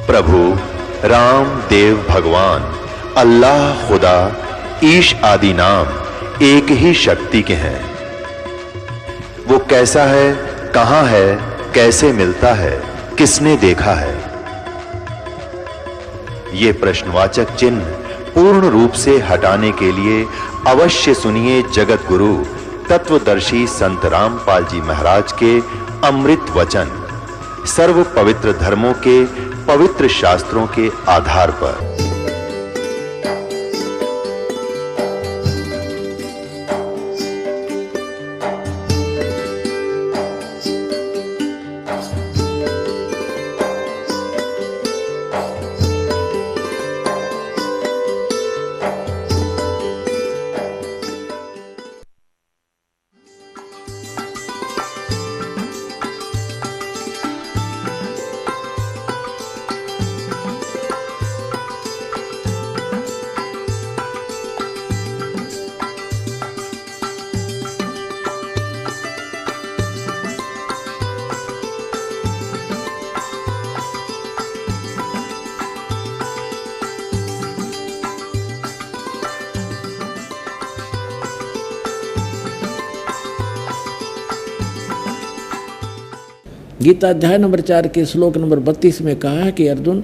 प्रभु राम देव भगवान अल्लाह खुदा ईश आदि नाम एक ही शक्ति के हैं। वो कैसा है, कहां है, कैसे मिलता है, किसने देखा है? ये प्रश्नवाचक चिन्ह पूर्ण रूप से हटाने के लिए अवश्य सुनिए जगत गुरु तत्वदर्शी संत रामपाल जी महाराज के अमृत वचन, सर्व पवित्र धर्मों के पवित्र शास्त्रों के आधार पर। गीता अध्याय नंबर 4 के श्लोक नंबर 32 में कहा है कि अर्जुन,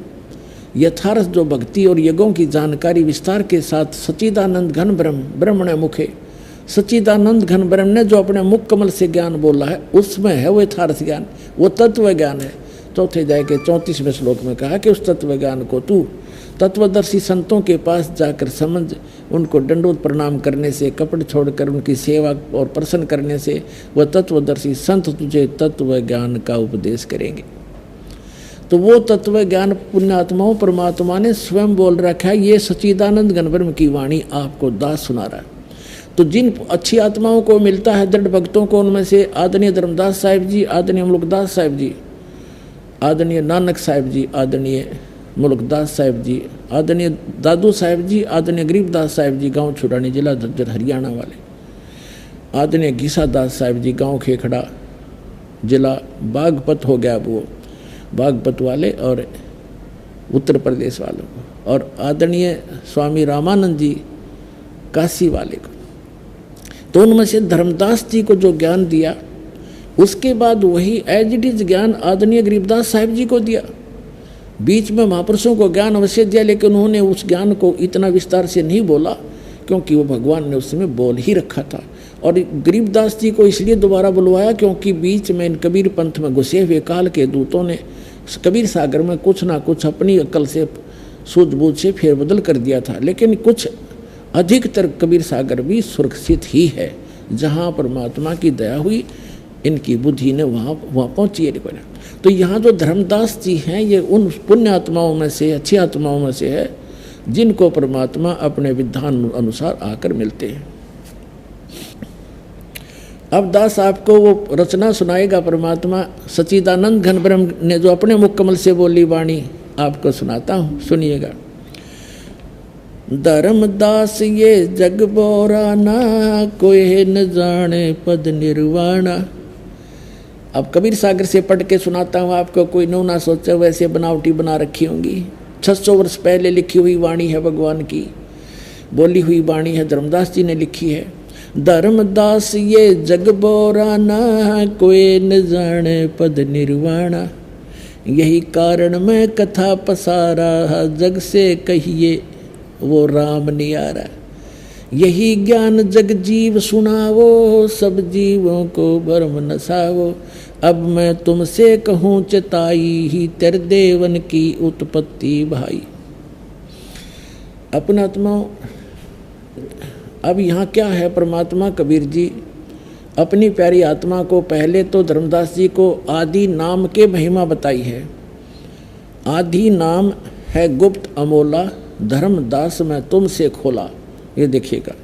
यथार्थ जो भक्ति और यज्ञों की जानकारी विस्तार के साथ सच्चिदानंद घन ब्रह्मण मुखे, सच्चिदानंद घन ब्रह्म ने जो अपने मुख कमल से ज्ञान बोला है उसमें है वो यथार्थ ज्ञान, वो तत्व ज्ञान है। चौथे अध्याय के 34वें श्लोक में कहा कि उस तत्व ज्ञान को तू तत्वदर्शी संतों के पास जाकर समझ, उनको दंडोत प्रणाम करने से, कपट छोड़कर उनकी सेवा और प्रसन्न करने से वह तत्वदर्शी संत तुझे तत्व ज्ञान का उपदेश करेंगे। तो वो तत्व ज्ञान पुण्यात्माओं परमात्मा ने स्वयं बोल रखा है। ये सच्चिदानंद घन ब्रह्म की वाणी आपको दास सुना रहा है। तो जिन अच्छी आत्माओं को मिलता है, दृढ़ भक्तों को, उनमें से आदरणीय धर्मदास साहिब जी, आदरणीय मुल्कदास साहिब जी, आदरणीय नानक साहिब जी, आदरणीय मुल्कदास साहिब जी, आदरणीय दादू साहिब जी, आदरणीय गरीबदास साहिब जी, गांव छुड़ानी, जिला झज्जर हरियाणा वाले, आदरणीय घीसा दास साहिब जी, गांव खेखड़ा, जिला बागपत हो गया वो, बागपत वाले और उत्तर प्रदेश वालों को, और आदरणीय स्वामी रामानंद जी काशी वाले को। तो उनमें से धर्मदास जी को जो ज्ञान दिया, उसके बाद वही एज इट इज ज्ञान आदरणीय गरीबदास साहिब जी को दिया। बीच में महापुरुषों को ज्ञान अवश्य दिया, लेकिन उन्होंने उस ज्ञान को इतना विस्तार से नहीं बोला, क्योंकि वो भगवान ने उस समय बोल ही रखा था। और गरीबदास जी को इसलिए दोबारा बुलवाया क्योंकि बीच में इन कबीर पंथ में घुसे हुए काल के दूतों ने कबीर सागर में कुछ ना कुछ अपनी अक्ल से, सूझबूझ से फेरबदल कर दिया था। लेकिन कुछ अधिकतर कबीर सागर भी सुरक्षित ही है, जहाँ परमात्मा की दया हुई, इनकी बुद्धि ने वहाँ पहुँची है। तो यहाँ जो धर्मदास जी हैं, ये उन पुण्य आत्माओं में से, अच्छी आत्माओं में से है, जिनको परमात्मा अपने विधान अनुसार आकर मिलते हैं। अब दास आपको वो रचना सुनाएगा परमात्मा सच्चिदानंद घन ब्रह्म ने जो अपने मुख कमल से बोली वाणी आपको सुनाता हूँ, सुनिएगा। धर्मदास ये जग बोराना, कोई न जाने पद निर्वाणा। अब कबीर सागर से पढ़ के सुनाता हूँ आपको, कोई नो ना सोचे वैसे बनावटी बना रखी होंगी। 600 वर्ष पहले लिखी हुई वाणी है, भगवान की बोली हुई वाणी है, धर्मदास जी ने लिखी है। धर्मदास ये जग बोराना, कोई न जाने पद निर्वाणा। यही कारण मैं कथा पसारा, जग से कहिए वो राम नियारा। यही ज्ञान जग जीव सुनावो, सब जीवों को भरम नसावो। अब मैं तुमसे कहूँ चेताई, ही तेरे देवन की उत्पत्ति भाई। अपना आत्मा, अब यहाँ क्या है, परमात्मा कबीर जी अपनी प्यारी आत्मा को पहले तो धर्मदास जी को आदि नाम के महिमा बताई है। आदि नाम है गुप्त अमोला, धर्मदास मैं तुमसे खोला। ये देखिएगा,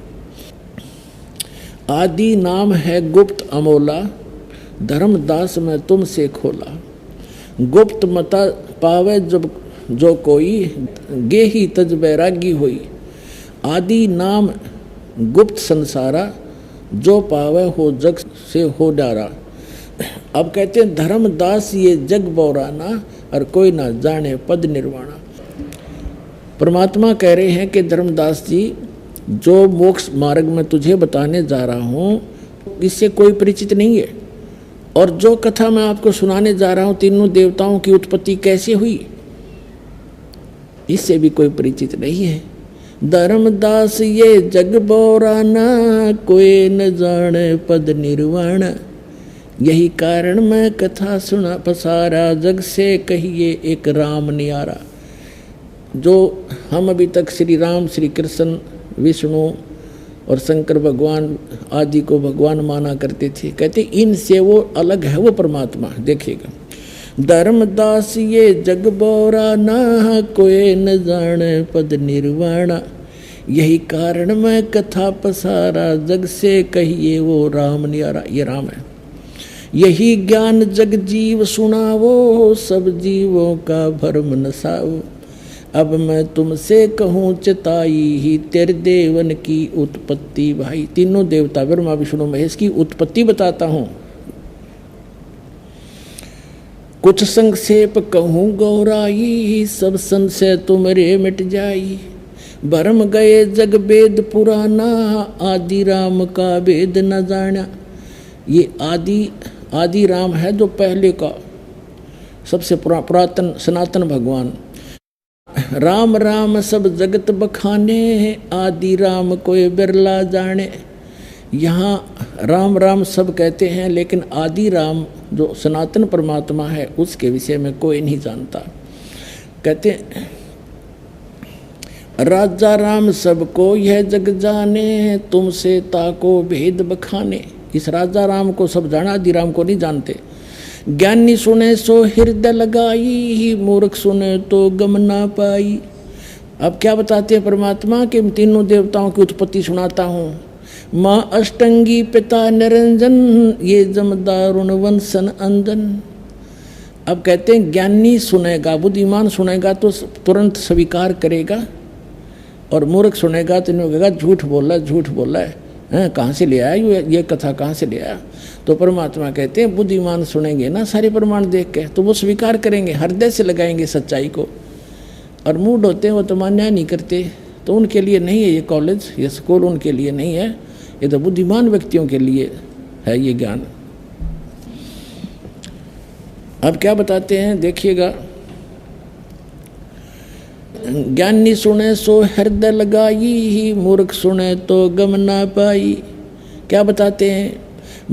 आदि नाम है गुप्त अमोला, धर्मदास मैं तुमसे खोला। गुप्त मता पावे जब जो कोई, गे ही तज बैरागी होई। आदि नाम गुप्त संसारा, जो पावे हो जग से हो डारा। अब कहते हैं धर्मदास ये जग बोराना, और कोई ना जाने पद निर्वाणा। परमात्मा कह रहे हैं कि धर्मदास जी, जो मोक्ष मार्ग में तुझे बताने जा रहा हूँ इससे कोई परिचित नहीं है, और जो कथा मैं आपको सुनाने जा रहा हूँ तीनों देवताओं की उत्पत्ति कैसे हुई इससे भी कोई परिचित नहीं है। धर्मदास ये जग बोराना, कोई न जाने पद निर्वाण, यही कारण मैं कथा सुना पसारा, जग से कहिए एक राम नियारा। जो हम अभी तक श्री राम, श्री कृष्ण, विष्णु और शंकर भगवान आदि को भगवान माना करते थे, कहते इनसे वो अलग है, वो परमात्मा। देखिएगा, धर्मदास ये जग बोरा ना, कोई न जाने पद निर्वाणा, यही कारण मैं कथा पसारा, जग से कहिए वो राम नियारा। ये राम है। यही ज्ञान जग जीव सुनावो, सब जीवों का भरम नसाओ, अब मैं तुमसे कहूँ चिताई ही, तेरे देवन की उत्पत्ति भाई। तीनों देवता ब्रह्मा विष्णु महेश की उत्पत्ति बताता हूँ। कुछ संक्षेप कहूँ गौराई, सब संशय तुमरे मिट जाई, भरम गए जग वेद पुराना, आदि राम का वेद न जाना। ये आदि राम है जो पहले का सबसे पुरातन सनातन भगवान। राम राम सब जगत बखाने, आदि राम कोई बिरला जाने। यहाँ राम राम सब कहते हैं, लेकिन आदि राम जो सनातन परमात्मा है उसके विषय में कोई नहीं जानता। कहते राजा राम सबको यह जग जाने, तुमसे ताको भेद बखाने। इस राजा राम को सब जाना, आदि राम को नहीं जानते। ज्ञानी सुने सो हृदय लगाई, मूर्ख सुने तो गम ना पाई। अब क्या बताते हैं परमात्मा कि तीनों देवताओं की उत्पत्ति सुनाता हूँ। माँ अष्टंगी, पिता निरंजन, ये जमदारुण वंशन अंजन। अब कहते हैं ज्ञानी सुनेगा, बुद्धिमान सुनेगा तो तुरंत स्वीकार करेगा, और मूर्ख सुनेगा तो नहीं कहेगा झूठ बोला है, कहाँ से ले आया ये कथा, कहाँ से ले आया। तो परमात्मा कहते हैं बुद्धिमान सुनेंगे ना सारे प्रमाण देख के, तो वो स्वीकार करेंगे, हृदय से लगाएंगे सच्चाई को। और मूड होते हैं वो तो मान्य नहीं करते, तो उनके लिए नहीं है ये कॉलेज, ये स्कूल उनके लिए नहीं है, ये तो बुद्धिमान व्यक्तियों के लिए है ये ज्ञान। अब क्या बताते हैं देखिएगा, ज्ञानी सुने सो हृदय लगाई, मूर्ख सुने तो गम ना पाई। क्या बताते हैं,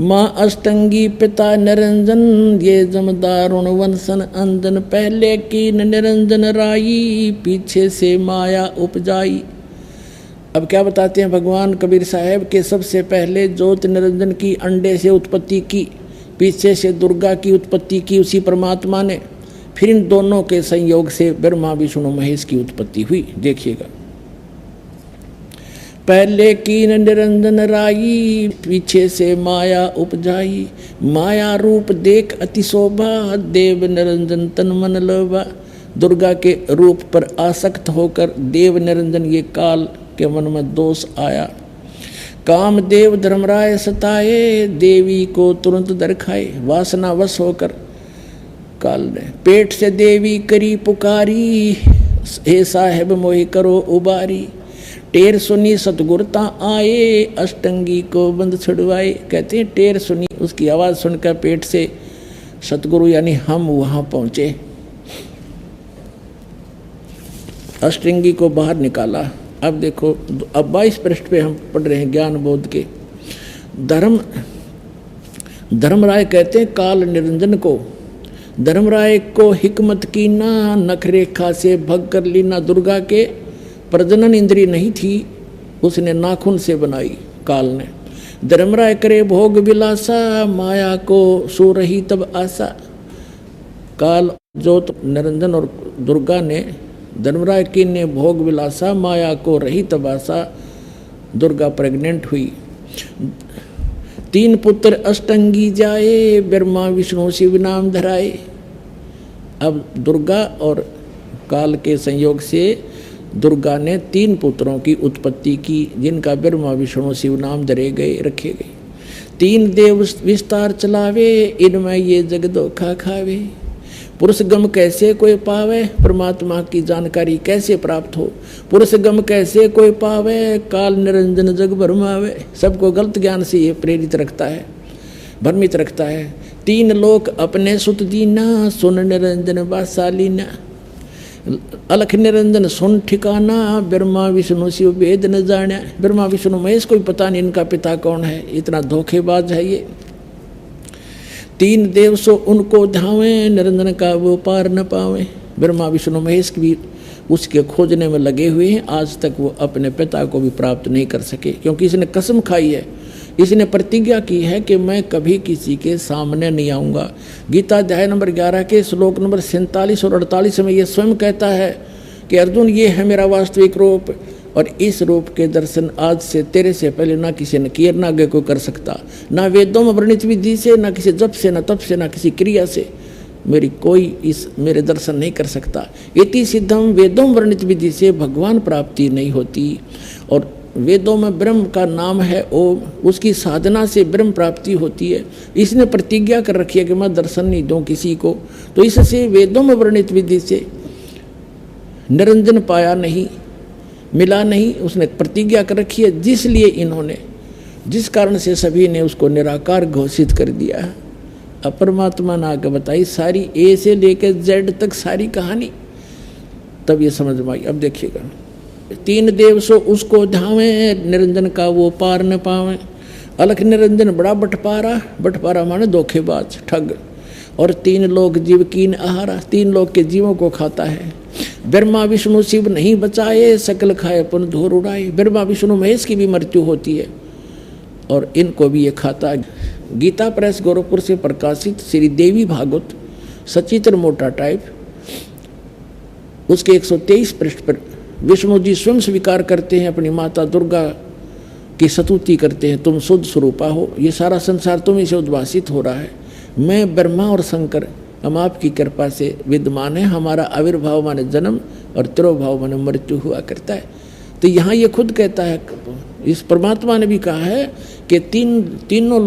माँ अष्टंगी, पिता निरंजन, ये जमदारुण वंशन अंजन, पहले की निरंजन राई, पीछे से माया उपजाई। अब क्या बताते हैं भगवान कबीर साहब के सबसे पहले ज्योत निरंजन की अंडे से उत्पत्ति की, पीछे से दुर्गा की उत्पत्ति की उसी परमात्मा ने, फिर इन दोनों के संयोग से ब्रह्मा विष्णु महेश की उत्पत्ति हुई। देखिएगा, पहले कीन निरंजन राई, पीछे से माया उपजाई, माया रूप देख अति शोभा, देव निरंजन तन मन लोभा। दुर्गा के रूप पर आसक्त होकर देव निरंजन ये काल के मन में दोष आया। कामदेव धर्मराय सताए, देवी को तुरंत दरखाए, वासना वश होकर काल ने पेट से देवी करी पुकारी, हे साहेब मोहि करो उबारी। टेर सुनी सतगुरता आए, अष्टंगी को बंद छुड़वाए। कहते हैं टेर सुनी, उसकी आवाज़ सुनकर पेट से सतगुरु यानी हम वहाँ पहुँचे, अष्टंगी को बाहर निकाला। अब देखो, अब 22 पृष्ठ पे हम पढ़ रहे हैं ज्ञान बोध के। धर्मराय कहते हैं काल निरंजन को, धर्मराय को हिकमत की ना, नखरेखा से भग कर ली ना। दुर्गा के प्रजनन इंद्री नहीं थी, उसने नाखून से बनाई काल ने। धर्मराय करे भोग विलासा, माया को सो रही तब आशा। काल ज्योत निरंजन और दुर्गा ने, धर्मराय की ने भोग विलासा, माया को रही तब आशा। दुर्गा प्रेग्नेंट हुई। 3 पुत्र अष्टंगी जाए, ब्रह्मा विष्णु शिव नाम धराए। अब दुर्गा और काल के संयोग से दुर्गा ने 3 पुत्रों की उत्पत्ति की, जिनका ब्रह्मा विष्णु शिव नाम धरे गए, रखे गए। 3 देव विस्तार चलावे, इनमें ये जग धोखा खावे। पुरुष गम कैसे कोई पावे, परमात्मा की जानकारी कैसे प्राप्त हो। पुरुष गम कैसे कोई पावे, काल निरंजन जग भरमावे। सबको गलत ज्ञान से ये प्रेरित रखता है, भ्रमित रखता है। तीन लोक अपने सुत दीना, सुन निरंजन बासालीना। अलख निरंजन सुन ठिकाना, ब्रह्मा विष्णु शिव वेद न जाना। ब्रह्मा विष्णु महेश को भी पता नहीं इनका पिता कौन है, इतना धोखेबाज है ये। तीन देव सो उनको धावे, निरंजन का वो पार न पावे। ब्रह्मा विष्णु महेश भी उसके खोजने में लगे हुए हैं, आज तक वो अपने पिता को भी प्राप्त नहीं कर सके, क्योंकि इसने कसम खाई है, इसने प्रतिज्ञा की है कि मैं कभी किसी के सामने नहीं आऊँगा। गीता अध्याय नंबर 11 के श्लोक नंबर 47 और 48 में ये स्वयं कहता है कि अर्जुन, ये है मेरा वास्तविक रूप, और इस रूप के दर्शन आज से तेरे से पहले ना किसी ने किए, ना आगे कोई कर सकता। ना वेदों में वर्णित विधि से, ना किसी जप से, ना तप से, ना किसी क्रिया से मेरी कोई इस मेरे दर्शन नहीं कर सकता। इति सिद्धम, वेदों में वर्णित विधि से भगवान प्राप्ति नहीं होती। और वेदों में ब्रह्म का नाम है ओम, उसकी साधना से ब्रह्म प्राप्ति होती है। इसने प्रतिज्ञा कर रखी है कि मैं दर्शन नहीं दूं किसी को। तो इससे वेदों में वर्णित विधि से निरंजन पाया नहीं, मिला नहीं, उसने प्रतिज्ञा कर रखी है, जिसलिए इन्होंने, जिस कारण से सभी ने उसको निराकार घोषित कर दिया। अब परमात्मा ने आगे बताई सारी ए से लेकर जेड तक सारी कहानी, तब ये समझ में आई। अब देखिएगा, तीन देव सो उसको धावे, निरंजन का वो पार न पावे। अलख निरंजन बड़ा बटपारा, बटपारा माने धोखेबाज, ठग। और तीन लोग जीव कीन आहारा, तीन लोग के जीवों को खाता है। ब्रह्मा विष्णु शिव नहीं बचाए, सकल खाए पुन धूर उड़ाए। ब्रह्मा विष्णु महेश की भी मृत्यु होती है और इनको भी ये खाता है। गीता प्रेस गोरखपुर से प्रकाशित श्री देवी भागवत सचित्र मोटा टाइप, उसके 123 पृष्ठ पर विष्णु जी स्वयं स्वीकार करते हैं, अपनी माता दुर्गा की स्तुति करते हैं, तुम शुद्ध स्वरूपा हो, ये सारा संसार तुम्हीं से उद्भासित हो रहा है। मैं ब्रह्मा और शंकर हम आपकी कृपा से विद्यमान है, हमारा आविर्भाव माने जन्म और तिरोभाव माने मृत्यु हुआ करता है। तो यहाँ ये खुद कहता है, इस परमात्मा ने भी कहा है कि तीनों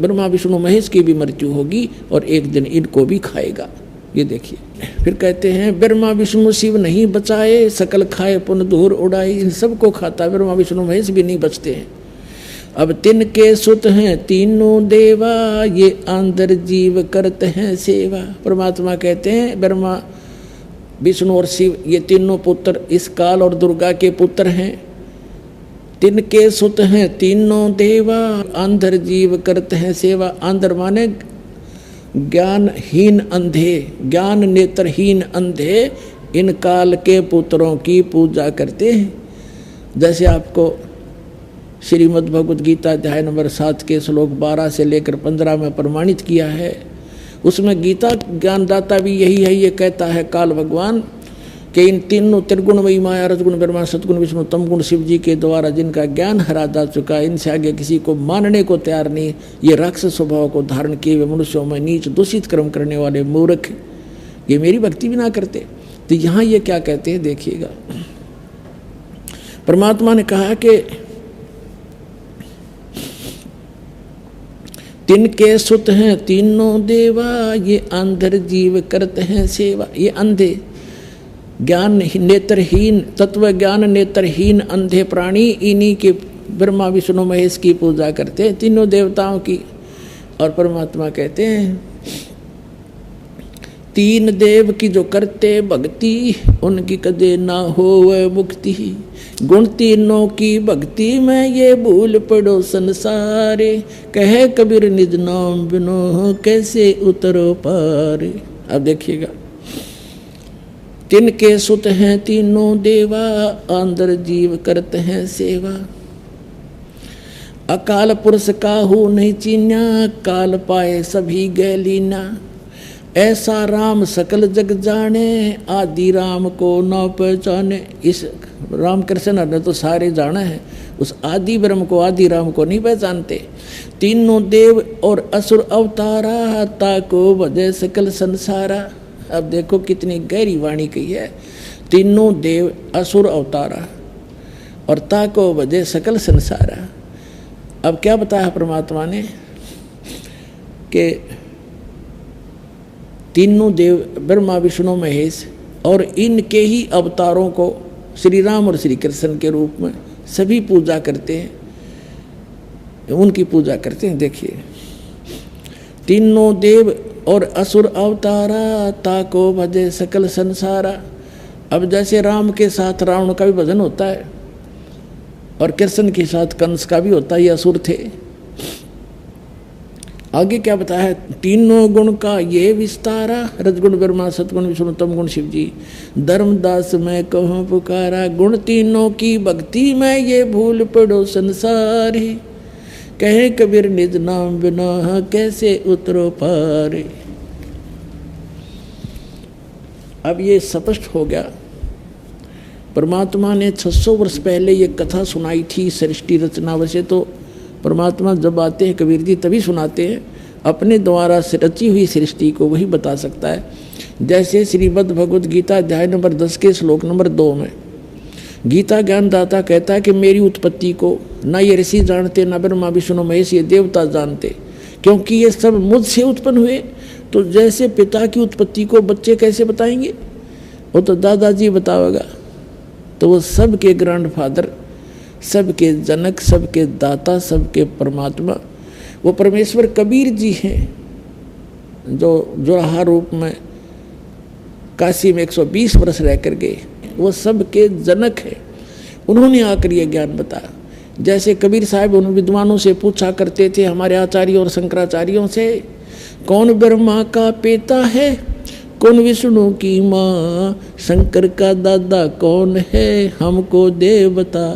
ब्रह्मा विष्णु महेश की भी मृत्यु होगी और एक दिन इनको भी खाएगा। ये देखिए, फिर कहते हैं ब्रह्मा विष्णु शिव नहीं बचाए, सकल खाए पुन धूर उड़ाए। इन सबको खाता, ब्रह्मा विष्णु महेश भी नहीं बचते हैं। अब तिनके सुत हैं तीनों देवा, ये अंदर जीव करते हैं सेवा। परमात्मा कहते हैं ब्रह्मा विष्णु और शिव ये तीनों पुत्र इस काल और दुर्गा के पुत्र हैं। तिनके सुत हैं तीनों देवा, अंधर जीव करते हैं सेवा। अंधर माने ज्ञानहीन अंधे, ज्ञान नेत्रहीन अंधे इन काल के पुत्रों की पूजा करते हैं। जैसे आपको श्रीमद् भगवद गीता अध्याय नंबर 7 के श्लोक 12 से लेकर 15 में प्रमाणित किया है। उसमें गीता ज्ञानदाता भी यही है, ये कहता है काल भगवान कि इन तीनों त्रिगुणमयी माया, रजगुण ब्रह्मा, सतगुण विष्णु, तमगुण शिव जी के द्वारा जिनका ज्ञान हरा जा चुका है, इनसे आगे किसी को मानने को तैयार नहीं। ये राक्षस स्वभाव को धारण किए हुए मनुष्यों में नीच दूषित कर्म करने वाले मूर्ख, ये मेरी भक्ति भी ना करते। तो यहाँ ये क्या कहते हैं देखिएगा, परमात्मा ने कहा कि तिनके सुत हैं तीनों देवा, ये अंधर जीव करते हैं सेवा। ये अंधे ज्ञान नेत्रहीन, तत्व ज्ञान नेत्रहीन अंधे प्राणी इन्हीं के ब्रह्मा विष्णु महेश की पूजा करते हैं, तीनों देवताओं की। और परमात्मा कहते हैं तीन देव की जो करते भक्ति, उनकी कदे ना हो मुक्ति। गुण तीनों की भक्ति में ये भूल पड़ो संसारे, कहे कबीर निज नाम बिनो कैसे उतरो पार। अब देखिएगा, तिनके सुत हैं तीनों देवा, अंदर जीव करते हैं सेवा। अकाल पुरुष काहू नहीं चीन्या, काल पाए सभी गैलीना। ऐसा राम सकल जग जाने, आदि राम को न पहचाने। इस राम कृष्ण ने तो सारे जाना है, उस आदि ब्रह्म को, आदि राम को नहीं पहचानते। तीनों देव और असुर अवतारा, ताको भजे सकल संसारा। अब देखो कितनी गहरी वाणी कही है, तीनों देव असुर अवतारा और ताको भजे सकल संसारा। अब क्या बताया परमात्मा ने कि तीनों देव ब्रह्मा विष्णु महेश और इनके ही अवतारों को श्री राम और श्री कृष्ण के रूप में सभी पूजा करते हैं, उनकी पूजा करते हैं। देखिए, तीनों देव और असुर अवतारा ताको भजे सकल संसारा। अब जैसे राम के साथ रावण का भी भजन होता है और कृष्ण के साथ कंस का भी होता है, ये असुर थे। आगे क्या बताया, तीनों गुण का ये विस्तारा, रजगुण ब्रह्मा सतगुण विष्णु तमगुण शिव जी। धर्मदास मैं कहूँ पुकारा, गुण तीनों की भक्ति में ये भूल पड़ो संसार। कहे कबीर निज नाम बिना कैसे उतरो पार। अब ये स्पष्ट हो गया, परमात्मा ने 600 वर्ष पहले ये कथा सुनाई थी सृष्टि रचना। वैसे तो परमात्मा जब आते हैं कबीर जी तभी सुनाते हैं, अपने द्वारा रची हुई सृष्टि को वही बता सकता है। जैसे श्रीमद् भगवद गीता अध्याय नंबर 10 के श्लोक नंबर 2 में गीता ज्ञानदाता कहता है कि मेरी उत्पत्ति को ना ये ऋषि जानते, ना ब्रह्मा विष्णु महेश ये देवता जानते, क्योंकि ये सब मुझसे उत्पन्न हुए। तो जैसे पिता की उत्पत्ति को बच्चे कैसे बताएंगे, वो तो दादाजी बतावेगा। तो वो सबके ग्रैंडफादर, सबके जनक, सबके दाता, सबके परमात्मा वो परमेश्वर कबीर जी हैं, जो जोराहा रूप में काशी में 120 वर्ष रह कर गए, वो सबके जनक हैं। उन्होंने आकर ये ज्ञान बताया। जैसे कबीर साहब उन विद्वानों से पूछा करते थे, हमारे आचार्यों और शंकराचार्यों से, कौन ब्रह्मा का पिता है, कौन विष्णु की माँ, शंकर का दादा कौन है, हमको दे बता।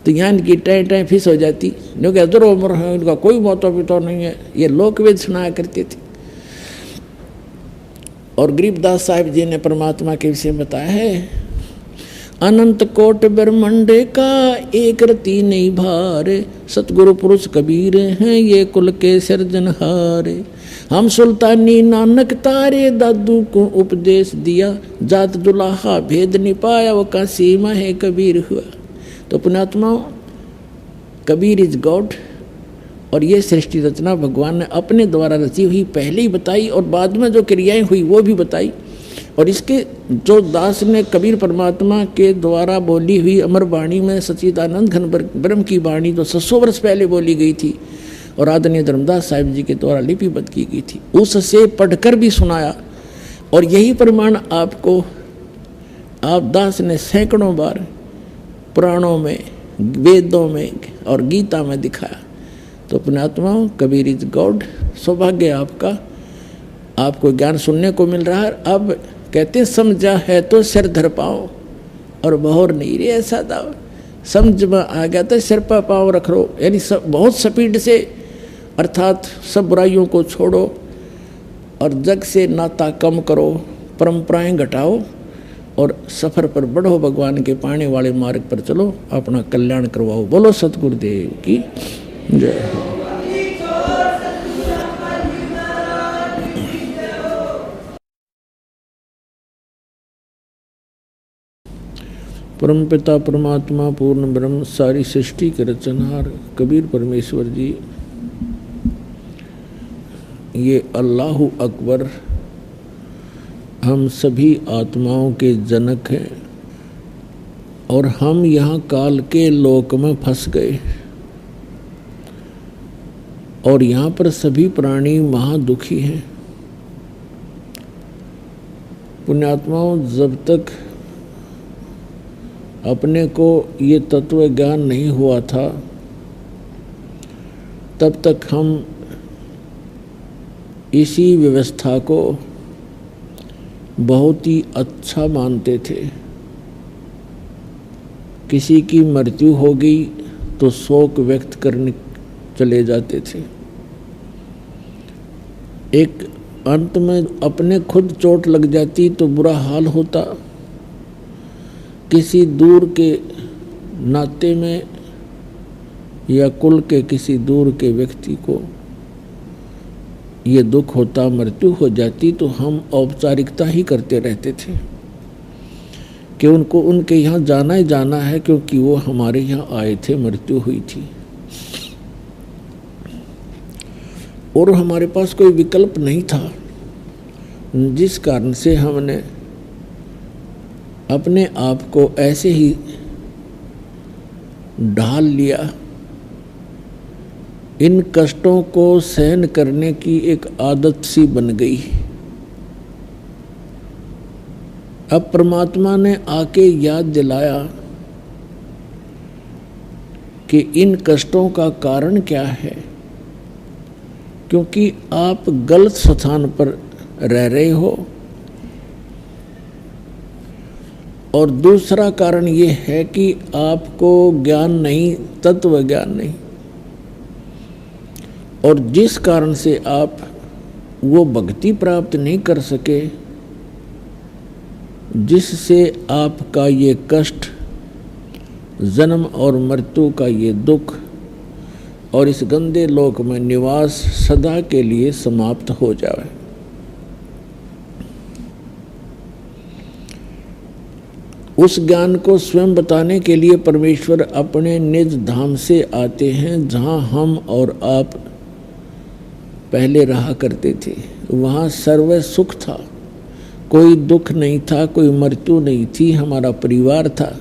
तो ज्ञान की टाई फिस हो जाती, क्योंकि अदर उम्र है, इनका कोई माता पिता नहीं है, ये लोकवेद सुनाया करते थे। और गरीबदास साहिब जी ने परमात्मा के विषय बताया है, अनंत कोट ब्रह्मांड का एक रति नहीं भार, सतगुरु पुरुष कबीर हैं ये कुल के सृजनहार। हम सुल्तानी नानक तारे दादू को उपदेश दिया, जात दुलाहा भेद नहीं पाया, वो का सीमा है कबीर हुआ। तो पुण्यात्माओं, कबीर इज गॉड। और ये सृष्टि रचना भगवान ने अपने द्वारा रची हुई पहले ही बताई, और बाद में जो क्रियाएं हुई वो भी बताई। और इसके जो दास ने कबीर परमात्मा के द्वारा बोली हुई अमर वाणी में सच्चिदानंद घन ब्रह्म की वाणी जो 600 वर्ष पहले बोली गई थी और आदरणीय धर्मदास साहिब जी के द्वारा लिपिबद्ध की गई थी, उससे पढ़कर भी सुनाया। और यही प्रमाण आपको आप दास ने सैकड़ों बार पुराणों में, वेदों में और गीता में दिखाया। तो पुण्यात्माओं, कबीर इज गॉड। सौभाग्य आपका, आपको ज्ञान सुनने को मिल रहा है। अब कहते हैं समझा है तो सिर धर पाओ और बहोर नहीं रे ऐसा दाव। समझ में आ गया तो सिर पर पाँव रख लो, यानी बहुत स्पीड से, अर्थात सब बुराइयों को छोड़ो और जग से नाता कम करो, परंपराएं घटाओ और सफ़र पर बढ़ो, भगवान के पाने वाले मार्ग पर चलो, अपना कल्याण करवाओ। बोलो सतगुरुदेव की जय। परमपिता परमात्मा पूर्ण ब्रह्म सारी सृष्टि के रचनहार कबीर परमेश्वर जी, ये अल्लाहु अकबर हम सभी आत्माओं के जनक हैं और हम यहाँ काल के लोक में फंस गए और यहाँ पर सभी प्राणी महादुखी हैं। पुण्यात्माओं, जब तक अपने को ये तत्व ज्ञान नहीं हुआ था तब तक हम इसी व्यवस्था को बहुत ही अच्छा मानते थे। किसी की मृत्यु हो गई तो शोक व्यक्त करने चले जाते थे। एक अंत में अपने खुद चोट लग जाती तो बुरा हाल होता, किसी दूर के नाते में या कुल के किसी दूर के व्यक्ति को ये दुख होता, मृत्यु हो जाती, तो हम औपचारिकता ही करते रहते थे कि उनको उनके यहाँ जाना ही जाना है क्योंकि वो हमारे यहाँ आए थे, मृत्यु हुई थी और हमारे पास कोई विकल्प नहीं था। जिस कारण से हमने अपने आप को ऐसे ही ढाल लिया, इन कष्टों को सहन करने की एक आदत सी बन गई। अब परमात्मा ने आके याद दिलाया कि इन कष्टों का कारण क्या है, क्योंकि आप गलत स्थान पर रह रहे हो। और दूसरा कारण ये है कि आपको ज्ञान नहीं, तत्व ज्ञान नहीं, और जिस कारण से आप वो भक्ति प्राप्त नहीं कर सके जिससे आपका ये कष्ट, जन्म और मृत्यु का ये दुख और इस गंदे लोक में निवास सदा के लिए समाप्त हो जाए। उस ज्ञान को स्वयं बताने के लिए परमेश्वर अपने निज धाम से आते हैं, जहाँ हम और आप पहले रहा करते थे। वहाँ सर्व सुख था, कोई दुख नहीं था, कोई मृत्यु नहीं थी, हमारा परिवार था।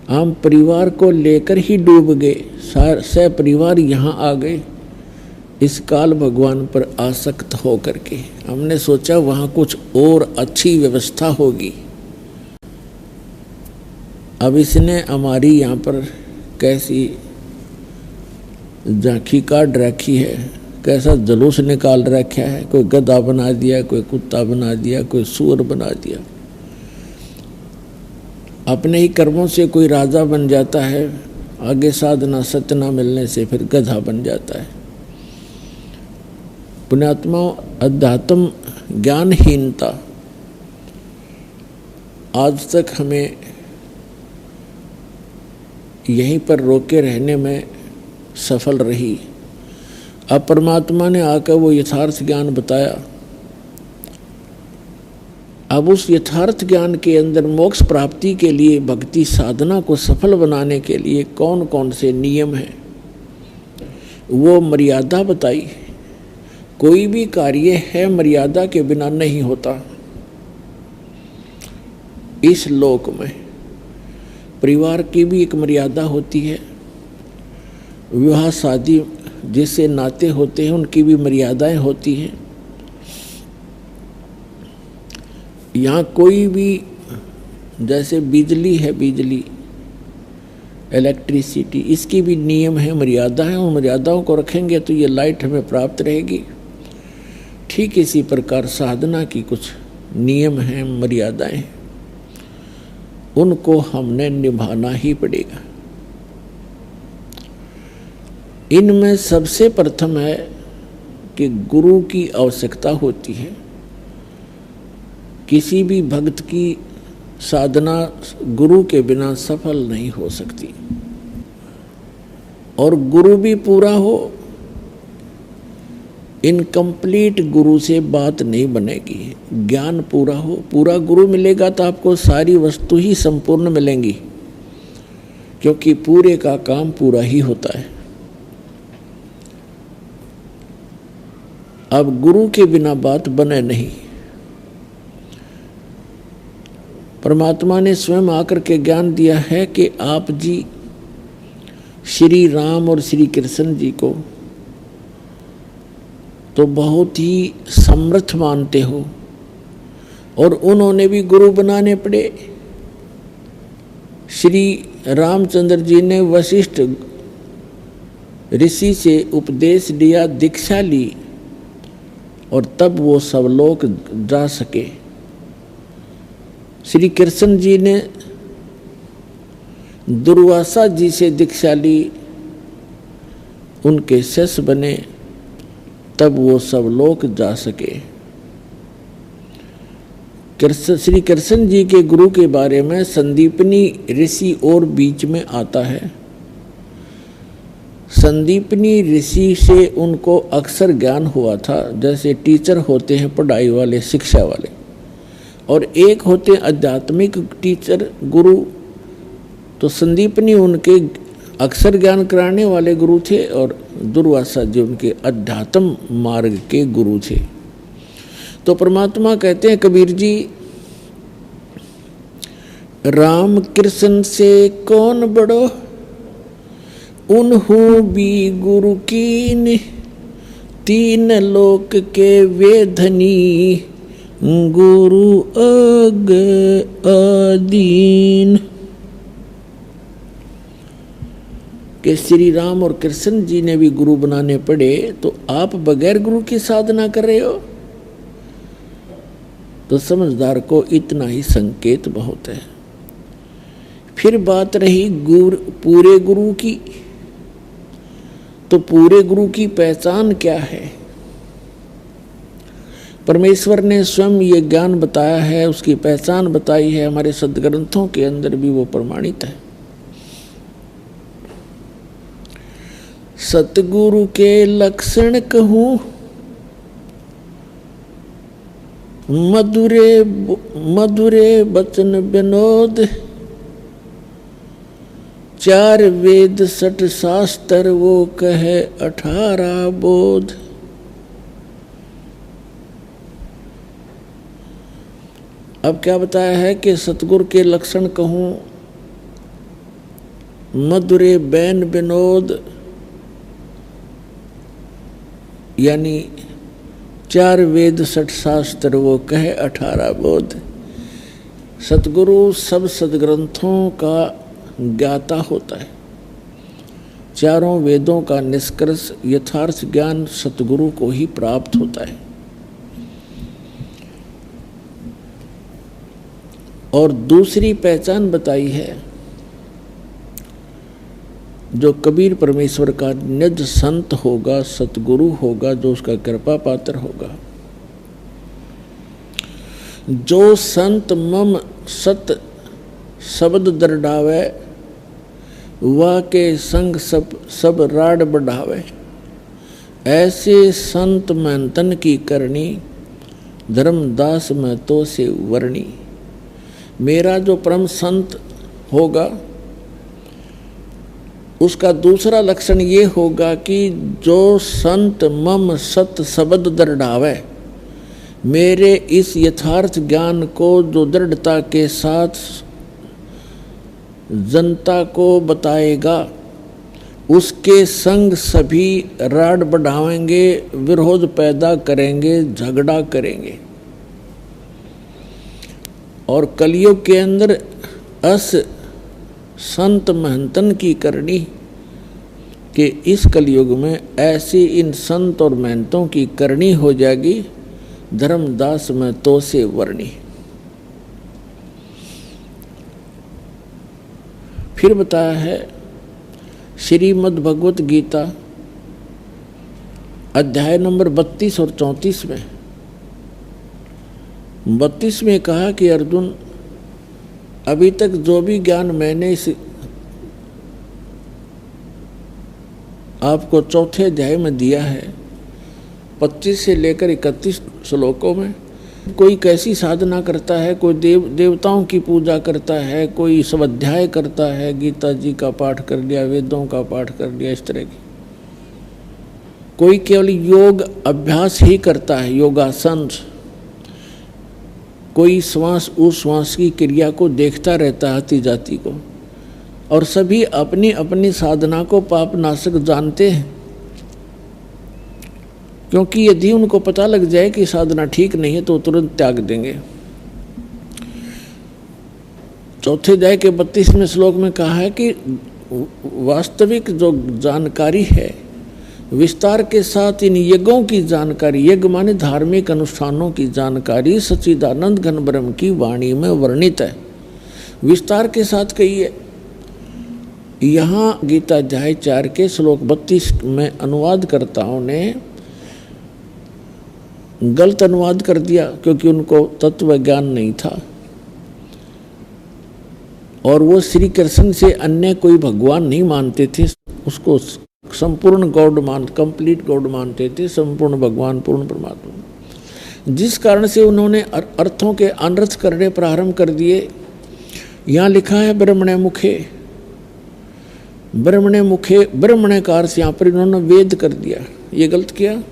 हम परिवार को लेकर ही डूब गए, सह परिवार यहाँ आ गए इस काल भगवान पर आसक्त हो करके। हमने सोचा वहाँ कुछ और अच्छी व्यवस्था होगी। अब इसने हमारी यहाँ पर कैसी झांकी काट रखी है, कैसा जुलूस निकाल रखा है। कोई गधा बना दिया, कोई कुत्ता बना दिया, कोई सूअर बना दिया। अपने ही कर्मों से कोई राजा बन जाता है, आगे साधना सत्य न मिलने से फिर गधा बन जाता है। पुण्यात्मा, अध्यात्म ज्ञानहीनता आज तक हमें यहीं पर रोके रहने में सफल रही। अब परमात्मा ने आकर वो यथार्थ ज्ञान बताया। अब उस यथार्थ ज्ञान के अंदर मोक्ष प्राप्ति के लिए, भक्ति साधना को सफल बनाने के लिए कौन कौन से नियम हैं, वो मर्यादा बताई। कोई भी कार्य है मर्यादा के बिना नहीं होता। इस लोक में परिवार की भी एक मर्यादा होती है, विवाह शादी जिससे नाते होते हैं उनकी भी मर्यादाएं होती हैं। यहाँ कोई भी, जैसे बिजली है, बिजली इलेक्ट्रिसिटी, इसकी भी नियम है, मर्यादा है। उन मर्यादाओं को रखेंगे तो ये लाइट हमें प्राप्त रहेगी। ठीक इसी प्रकार साधना की कुछ नियम हैं, मर्यादाएं, उनको हमने निभाना ही पड़ेगा। इनमें सबसे प्रथम है कि गुरु की आवश्यकता होती है। किसी भी भक्त की साधना गुरु के बिना सफल नहीं हो सकती। और गुरु भी पूरा हो, इनकम्प्लीट गुरु से बात नहीं बनेगी। ज्ञान पूरा हो, पूरा गुरु मिलेगा तो आपको सारी वस्तु ही संपूर्ण मिलेंगी, क्योंकि पूरे का काम पूरा ही होता है। अब गुरु के बिना बात बने नहीं। परमात्मा ने स्वयं आकर के ज्ञान दिया है कि आप जी श्री राम और श्री कृष्ण जी को तो बहुत ही समर्थ मानते हो, और उन्होंने भी गुरु बनाने पड़े। श्री रामचंद्र जी ने वशिष्ठ ऋषि से उपदेश लिया, दीक्षा ली, और तब वो सब लोग जा सके। श्री कृष्ण जी ने दुर्वासा जी से दीक्षा ली, उनके शिष्य बने, तब वो सब लोग जा सके। श्री कृष्ण जी के गुरु के बारे में संदीपनी ऋषि और बीच में आता है। संदीपनी ऋषि से उनको अक्सर ज्ञान हुआ था, जैसे टीचर होते हैं पढ़ाई वाले, शिक्षा वाले, और एक होते आध्यात्मिक टीचर गुरु। तो संदीपनी उनके अक्सर ज्ञान कराने वाले गुरु थे, और दुर्वासा जी उनके अध्यात्म मार्ग के गुरु थे। तो परमात्मा कहते हैं कबीर जी, राम कृष्ण से कौन बड़ो, उन्हू भी गुरु कीन, तीन लोक के वे धनी, गुरु अग अदीन। कि श्री राम और कृष्ण जी ने भी गुरु बनाने पड़े, तो आप बगैर गुरु की साधना कर रहे हो। तो समझदार को इतना ही संकेत बहुत है। फिर बात रही पूरे गुरु की, तो पूरे गुरु की पहचान क्या है? परमेश्वर ने स्वयं ये ज्ञान बताया है, उसकी पहचान बताई है, हमारे सदग्रंथों के अंदर भी वो प्रमाणित है। सतगुरु के लक्षण कहूं, मधुरे मधुरे वचन विनोद, चार वेद सठ शास्त्र वो कहे 18 बोध। अब क्या बताया है कि सतगुरु के लक्षण कहूं, मधुरे बैन विनोद, यानी 4 वेद 60 शास्त्र वो कहे 18 बोध। सतगुरु सब सदग्रंथों का ज्ञाता होता है। चारों वेदों का निष्कर्ष यथार्थ ज्ञान सतगुरु को ही प्राप्त होता है। और दूसरी पहचान बताई है, जो कबीर परमेश्वर का निज संत होगा, सतगुरु होगा, जो उसका कृपा पात्र होगा, जो संत मम सत शब्द दरडावे, वा के संग सब राड बढ़ावे। ऐसे संत महंतन की करनी, धर्मदास में तो से वर्णी। मेरा जो परम संत होगा, उसका दूसरा लक्षण ये होगा कि जो संत मम सत शब्द दृढ़ावे, मेरे इस यथार्थ ज्ञान को जो दृढ़ता के साथ जनता को बताएगा, उसके संग सभी राड बढ़ाएंगे, विरोध पैदा करेंगे, झगड़ा करेंगे। और कलयुग के अंदर अस संत महंतन की करनी, कि इस कलयुग में ऐसी इन संत और महंतों की करनी हो जाएगी, धर्मदास में तो से वर्णी। फिर बताया है श्रीमद् भगवत गीता अध्याय नंबर 32 और 34 में। 32 में कहा कि अर्जुन, अभी तक जो भी ज्ञान मैंने इस आपको चौथे अध्याय में दिया है, 25 से लेकर 31 श्लोकों में, कोई कैसी साधना करता है, कोई देवताओं की पूजा करता है, कोई स्वाध्याय करता है, गीता जी का पाठ कर लिया, वेदों का पाठ कर लिया, इस तरह की। कोई केवल योग अभ्यास ही करता है, योगासन। कोई श्वास उश्वास की क्रिया को देखता रहता है, आती जाती को। और सभी अपनी अपनी साधना को पाप नाशक जानते हैं, क्योंकि यदि उनको पता लग जाए कि साधना ठीक नहीं है तो तुरंत त्याग देंगे। चौथे अध्याय के 32वें श्लोक में कहा है कि वास्तविक जो जानकारी है, विस्तार के साथ इन यज्ञों की जानकारी, यज्ञ माने धार्मिक अनुष्ठानों की जानकारी सच्चिदानंद घन ब्रह्म की वाणी में वर्णित है, विस्तार के साथ कही है। यहाँ गीता अध्याय 4 के श्लोक 32 में अनुवादकर्ताओं ने गलत अनुवाद कर दिया, क्योंकि उनको तत्व ज्ञान नहीं था और वो श्री कृष्ण से अन्य कोई भगवान नहीं मानते थे, उसको संपूर्ण गॉड कंप्लीट गॉड मानते थे, संपूर्ण भगवान, पूर्ण परमात्मा। जिस कारण से उन्होंने अर्थों के अनर्थ करने प्रारंभ कर दिए। यहाँ लिखा है ब्रह्मणे मुखे, ब्रह्मणे मुखे, ब्रह्मणे का अर्थ यहाँ पर इन्होंने वेद कर दिया, ये गलत किया।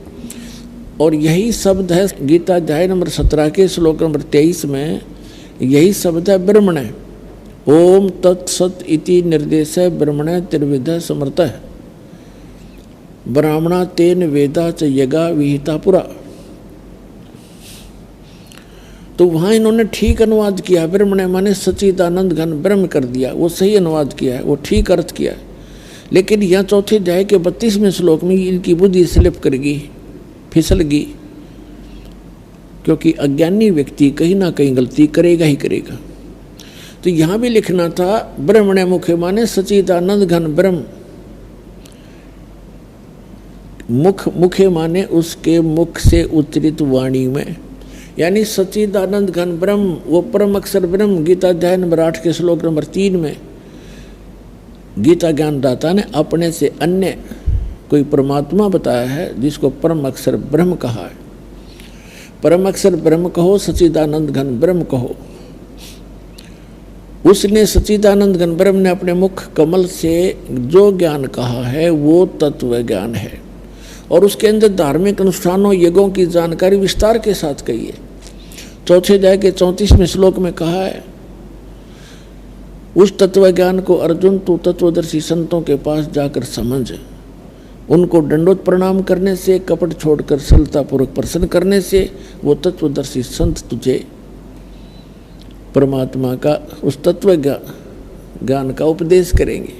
और यही शब्द है गीता अध्याय नंबर 17 के श्लोक नंबर 23 में, यही शब्द है ब्रह्मण्य। ओम तत्सत इति निर्देश ब्रह्मण्य त्रिविध समर्थ ब्राह्मणा तेन वेदा च यगा विहिता पुरा। तो वहाँ इन्होंने ठीक अनुवाद किया, ब्रह्मण्य माने सच्चिदानंद घन ब्रह्म कर दिया, वो सही अनुवाद किया है, वो ठीक अर्थ किया है। लेकिन यहाँ चौथे अध्याय के 32वें श्लोक में इनकी बुद्धि स्लिप करेगी, फिसल गई, क्योंकि अज्ञानी व्यक्ति कहीं ना कहीं गलती करेगा ही करेगा। तो यहाँ भी लिखना था ब्रह्मण्य मुखे माने सच्चिदानंद घन ब्रह्म, मुखे माने उसके मुख से उच्चरित वाणी में, यानी सच्चिदानंद घन ब्रह्म, वो परम अक्षर ब्रह्म। गीता अध्याय नंबर 8 के श्लोक नंबर 3 में गीता ज्ञानदाता ने अपने से अन्य कोई परमात्मा बताया है जिसको परम अक्षर ब्रह्म कहा है। परम अक्षर ब्रह्म कहो, सच्चिदानंद घन ब्रह्म कहो। उसने सच्चिदानंद घन ब्रह्म ने अपने मुख कमल से जो ज्ञान कहा है वो तत्व ज्ञान है, और उसके अंदर धार्मिक अनुष्ठानों यज्ञों की जानकारी विस्तार के साथ कही है। चौथे अध्याय के 34वें श्लोक में कहा है, उस तत्व ज्ञान को अर्जुन तू तत्वदर्शी संतों के पास जाकर समझ, उनको दंडोत प्रणाम करने से, कपट छोड़कर सरलतापूर्वक प्रसन्न करने से वो तत्वदर्शी संत तुझे परमात्मा का उस तत्व ज्ञान का उपदेश करेंगे।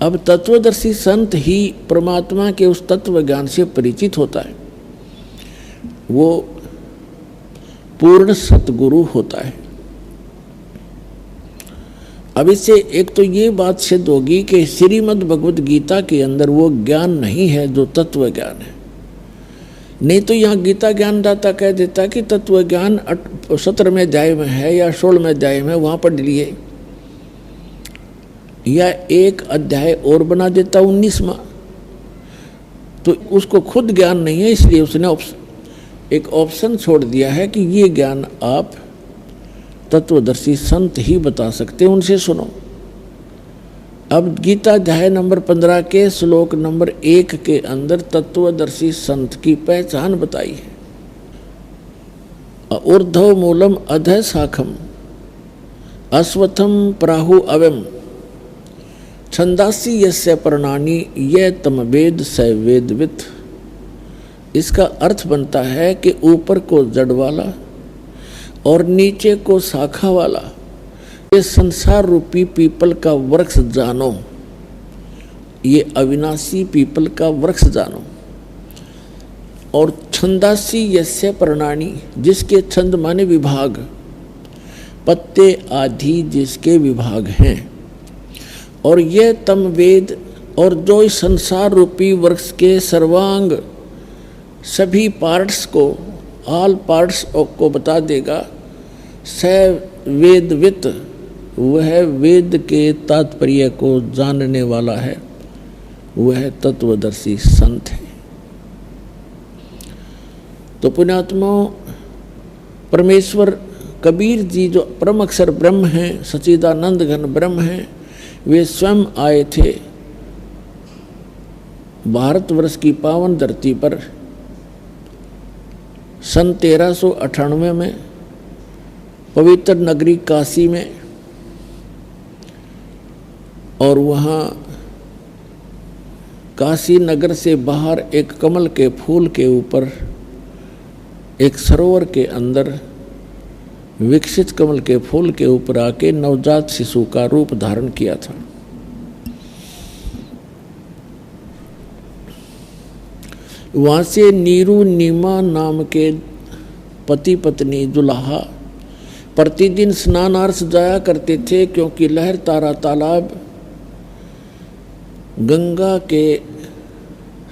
अब तत्वदर्शी संत ही परमात्मा के उस तत्व ज्ञान से परिचित होता है, वो पूर्ण सतगुरु होता है। अब इससे एक तो ये बात सिद्ध होगी कि श्रीमद् भगवद गीता के अंदर वो ज्ञान नहीं है जो तत्व ज्ञान है। नहीं तो यहाँ गीता ज्ञानदाता कह देता कि तत्व ज्ञान 17वें अध्याय में है या 16वें अध्याय में, वहाँ पढ़ लिए, या एक अध्याय और बना देता 19वां। तो उसको खुद ज्ञान नहीं है, इसलिए उसने एक ऑप्शन छोड़ दिया है कि ये ज्ञान आप तत्वदर्शी संत ही बता सकते हैं, उनसे सुनो। अब गीता अध्याय नंबर 15 के श्लोक नंबर 1 के अंदर तत्वदर्शी संत की पहचान बताई है। ऊर्ध्व मूलम अधः शाखम अश्वत्थम प्राहु अवम छंदासी यस्य पर्णानि ये तम वेद स वेदवित्। इसका अर्थ बनता है कि ऊपर को जड़ वाला और नीचे को शाखा वाला ये संसार रूपी पीपल का वृक्ष जानो, ये अविनाशी पीपल का वृक्ष जानो। और छंदासी यस्य पर्णानि, जिसके छंद माने विभाग, पत्ते आदि जिसके विभाग हैं, और ये तम वेद, और जो इस संसार रूपी वृक्ष के सर्वांग सभी पार्ट्स को, ऑल पार्ट्स को बता देगा। स वेदवित्, वह वेद के तात्पर्य को जानने वाला है, वह तत्वदर्शी संत है। तो पुण्यात्मा परमेश्वर कबीर जी जो परम अक्षर ब्रह्म हैं, सच्चिदानंद घन ब्रह्म हैं, वे स्वयं आए थे भारतवर्ष की पावन धरती पर सन 1398 में पवित्र नगरी काशी में, और वहाँ काशी नगर से बाहर एक कमल के फूल के ऊपर एक सरोवर के अंदर विकसित कमल के फूल के ऊपर आके नवजात शिशु का रूप धारण किया था। वहाँ से नीरू नीमा नाम के पति पत्नी दुल्हा प्रतिदिन स्नानार्थ जाया करते थे, क्योंकि लहर तारा तालाब गंगा के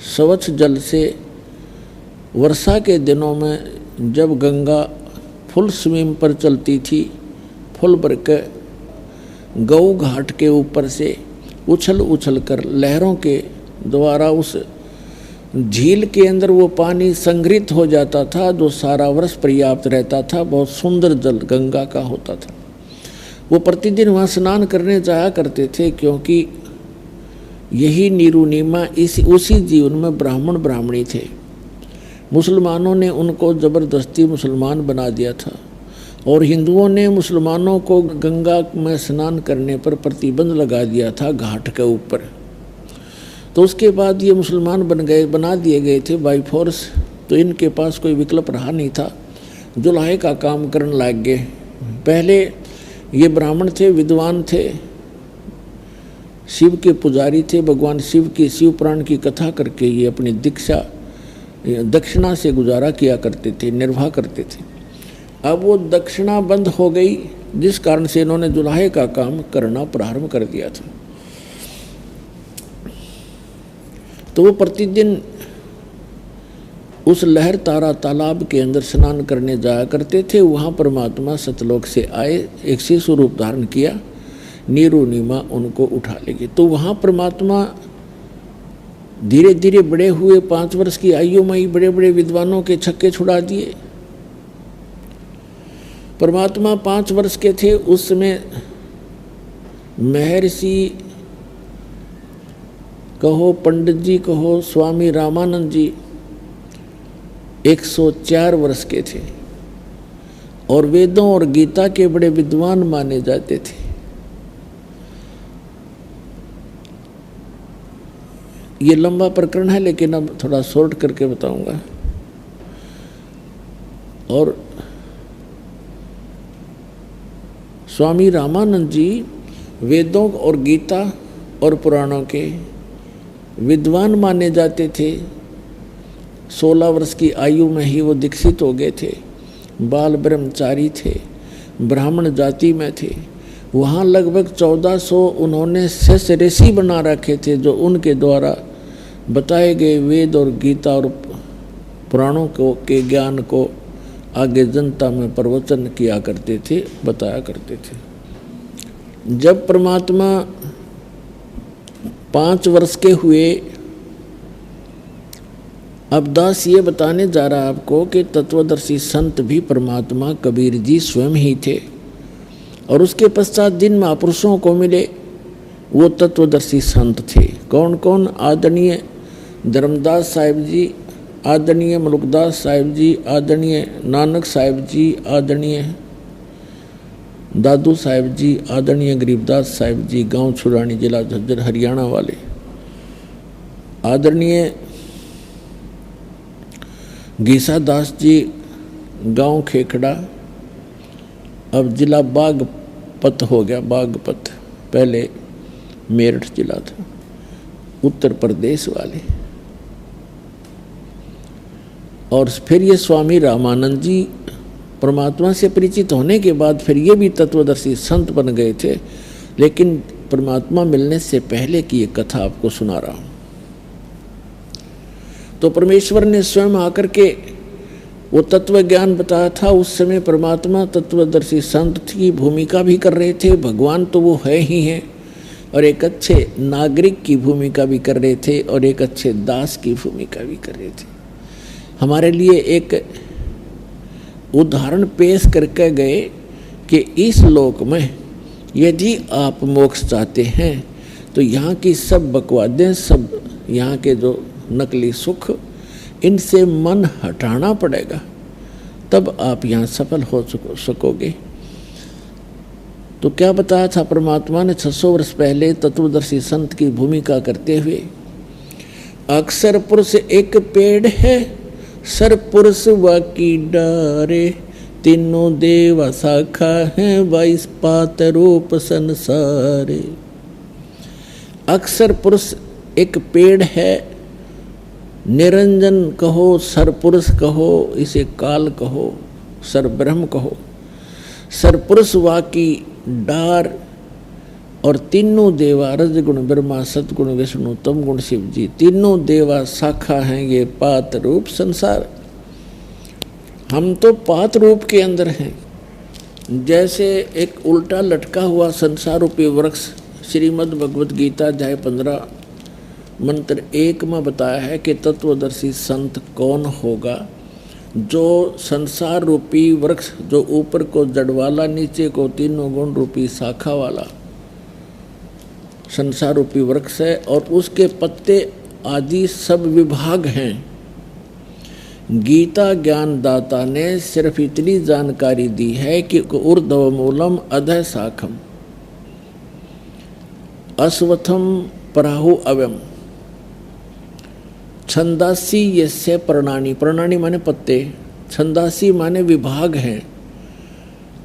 स्वच्छ जल से वर्षा के दिनों में जब गंगा फुल स्विम पर चलती थी, फुल भर के गऊ घाट के ऊपर से उछल उछल कर लहरों के द्वारा उस झील के अंदर वो पानी संग्रहित हो जाता था, जो सारा वर्ष पर्याप्त रहता था। बहुत सुंदर जल गंगा का होता था। वो प्रतिदिन वहाँ स्नान करने जाया करते थे, क्योंकि यही निरुनिमा उसी जीवन में ब्राह्मण ब्राह्मणी थे। मुसलमानों ने उनको ज़बरदस्ती मुसलमान बना दिया था और हिंदुओं ने मुसलमानों को गंगा में स्नान करने पर प्रतिबंध लगा दिया था घाट के ऊपर। तो उसके बाद ये मुसलमान बना दिए गए थे बाई फोर्स। तो इनके पास कोई विकल्प रहा नहीं था, जुलाहे का काम करने लग गए। पहले ये ब्राह्मण थे, विद्वान थे, शिव के पुजारी थे, भगवान शिव की शिव पुराण की कथा करके ये अपनी दक्षिणा से गुजारा किया करते थे, निर्वाह करते थे। अब वो दक्षिणा बंद हो गई, जिस कारण से इन्होंने जुलाहे का काम करना प्रारंभ कर दिया था। तो वो प्रतिदिन उस लहर तारा तालाब के अंदर स्नान करने जाया करते थे। वहाँ परमात्मा सतलोक से आए, एक शिशु रूप धारण किया, निरुनिमा उनको उठा ले गई। तो वहाँ परमात्मा धीरे धीरे बड़े हुए, 5 वर्ष की आयु में ही बड़े बड़े विद्वानों के छक्के छुड़ा दिए। परमात्मा 5 वर्ष के थे उस समय महर्षि कहो, पंडित जी कहो, स्वामी रामानंद जी 104 वर्ष के थे और वेदों और गीता के बड़े विद्वान माने जाते थे। ये लंबा प्रकरण है लेकिन अब थोड़ा शॉर्ट करके बताऊंगा। और स्वामी रामानंद जी वेदों और गीता और पुराणों के विद्वान माने जाते थे। 16 वर्ष की आयु में ही वो दीक्षित हो गए थे, बाल ब्रह्मचारी थे, ब्राह्मण जाति में थे। वहाँ लगभग 1400 उन्होंने शिष्य ऋषि बना रखे थे, जो उनके द्वारा बताए गए वेद और गीता और पुराणों के ज्ञान को आगे जनता में प्रवचन किया करते थे, बताया करते थे। जब परमात्मा 5 वर्ष के हुए, अब दास ये बताने जा रहा आपको कि तत्वदर्शी संत भी परमात्मा कबीर जी स्वयं ही थे। और उसके पश्चात जिन महापुरुषों को मिले वो तत्वदर्शी संत थे। कौन कौन? आदरणीय धर्मदास साहिब जी, आदरणीय मलुकदास साहिब जी, आदरणीय नानक साहिब जी, आदरणीय दादू साहिब जी, आदरणीय गरीबदास साहिब जी, गांव छुरानी, जिला झज्जर, हरियाणा वाले, आदरणीय गीसा दास जी, गांव खेखड़ा, अब जिला बागपत हो गया, बागपत, पहले मेरठ जिला था, उत्तर प्रदेश वाले। और फिर ये स्वामी रामानंद जी परमात्मा से परिचित होने के बाद फिर ये भी तत्वदर्शी संत बन गए थे। लेकिन परमात्मा मिलने से पहले की ये कथा आपको सुना रहा हूँ। तो परमेश्वर ने स्वयं आकर के वो तत्व ज्ञान बताया था। उस समय परमात्मा तत्वदर्शी संत की भूमिका भी कर रहे थे। भगवान तो वो है ही हैं, और एक अच्छे नागरिक की भूमिका भी कर रहे थे और एक अच्छे दास की भूमिका भी कर रहे थे। हमारे लिए एक उदाहरण पेश करके गए कि इस लोक में यदि आप मोक्ष चाहते हैं तो यहाँ की सब बकवादें, सब यहाँ के जो नकली सुख, इनसे मन हटाना पड़ेगा, तब आप यहाँ सफल हो सकोगे। तो क्या बताया था परमात्मा ने 600 वर्ष पहले तत्वदर्शी संत की भूमिका करते हुए? अक्सर पुरुष एक पेड़ है, सर पुरुष वाकी डारे, तीनों देवा शाखा है, 22 पात रूप संसारे। अक्सर पुरुष एक पेड़ है, निरंजन कहो, सर पुरुष कहो, इसे काल कहो, सर ब्रह्म कहो, सर पुरुष वाकी डार, और तीनों देवा रजगुण ब्रह्मा, सतगुण विष्णु, तम गुण शिव जी, तीनों देवा शाखा हैं ये पात रूप संसार। हम तो पात रूप के अंदर हैं। जैसे एक उल्टा लटका हुआ संसार रूपी वृक्ष, श्रीमद् भगवद गीता अध्याय 15 मंत्र 1 में बताया है कि तत्वदर्शी संत कौन होगा? जो संसार रूपी वृक्ष, जो ऊपर को जड़ वाला, नीचे को तीनों गुण रूपी शाखा वाला, संसार रूपी वृक्ष है और उसके पत्ते आदि सब विभाग हैं। गीता ज्ञान दाता ने सिर्फ इतनी जानकारी दी है कि ऊर्ध्व मूलम अधः शाखम अश्वत्थम पराहु अव्यम छंदासी यस्य प्रणानी, प्रणानी माने पत्ते, छंदासी माने विभाग हैं,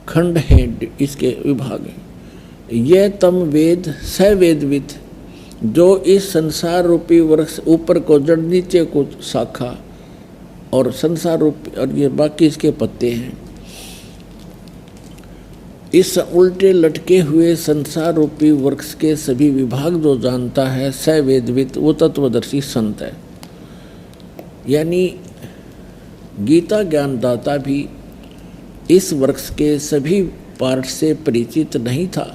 खंड हैं, इसके विभाग हैं। यह तम वेद स वेदविद, जो इस संसार रूपी वृक्ष ऊपर को जड़ नीचे को शाखा और संसार रूपी और ये बाकी इसके पत्ते हैं, इस उल्टे लटके हुए संसार रूपी वृक्ष के सभी विभाग जो जानता है स वेदविद, वो तत्वदर्शी संत है। यानी गीता ज्ञानदाता भी इस वृक्ष के सभी पार्ट से परिचित नहीं था।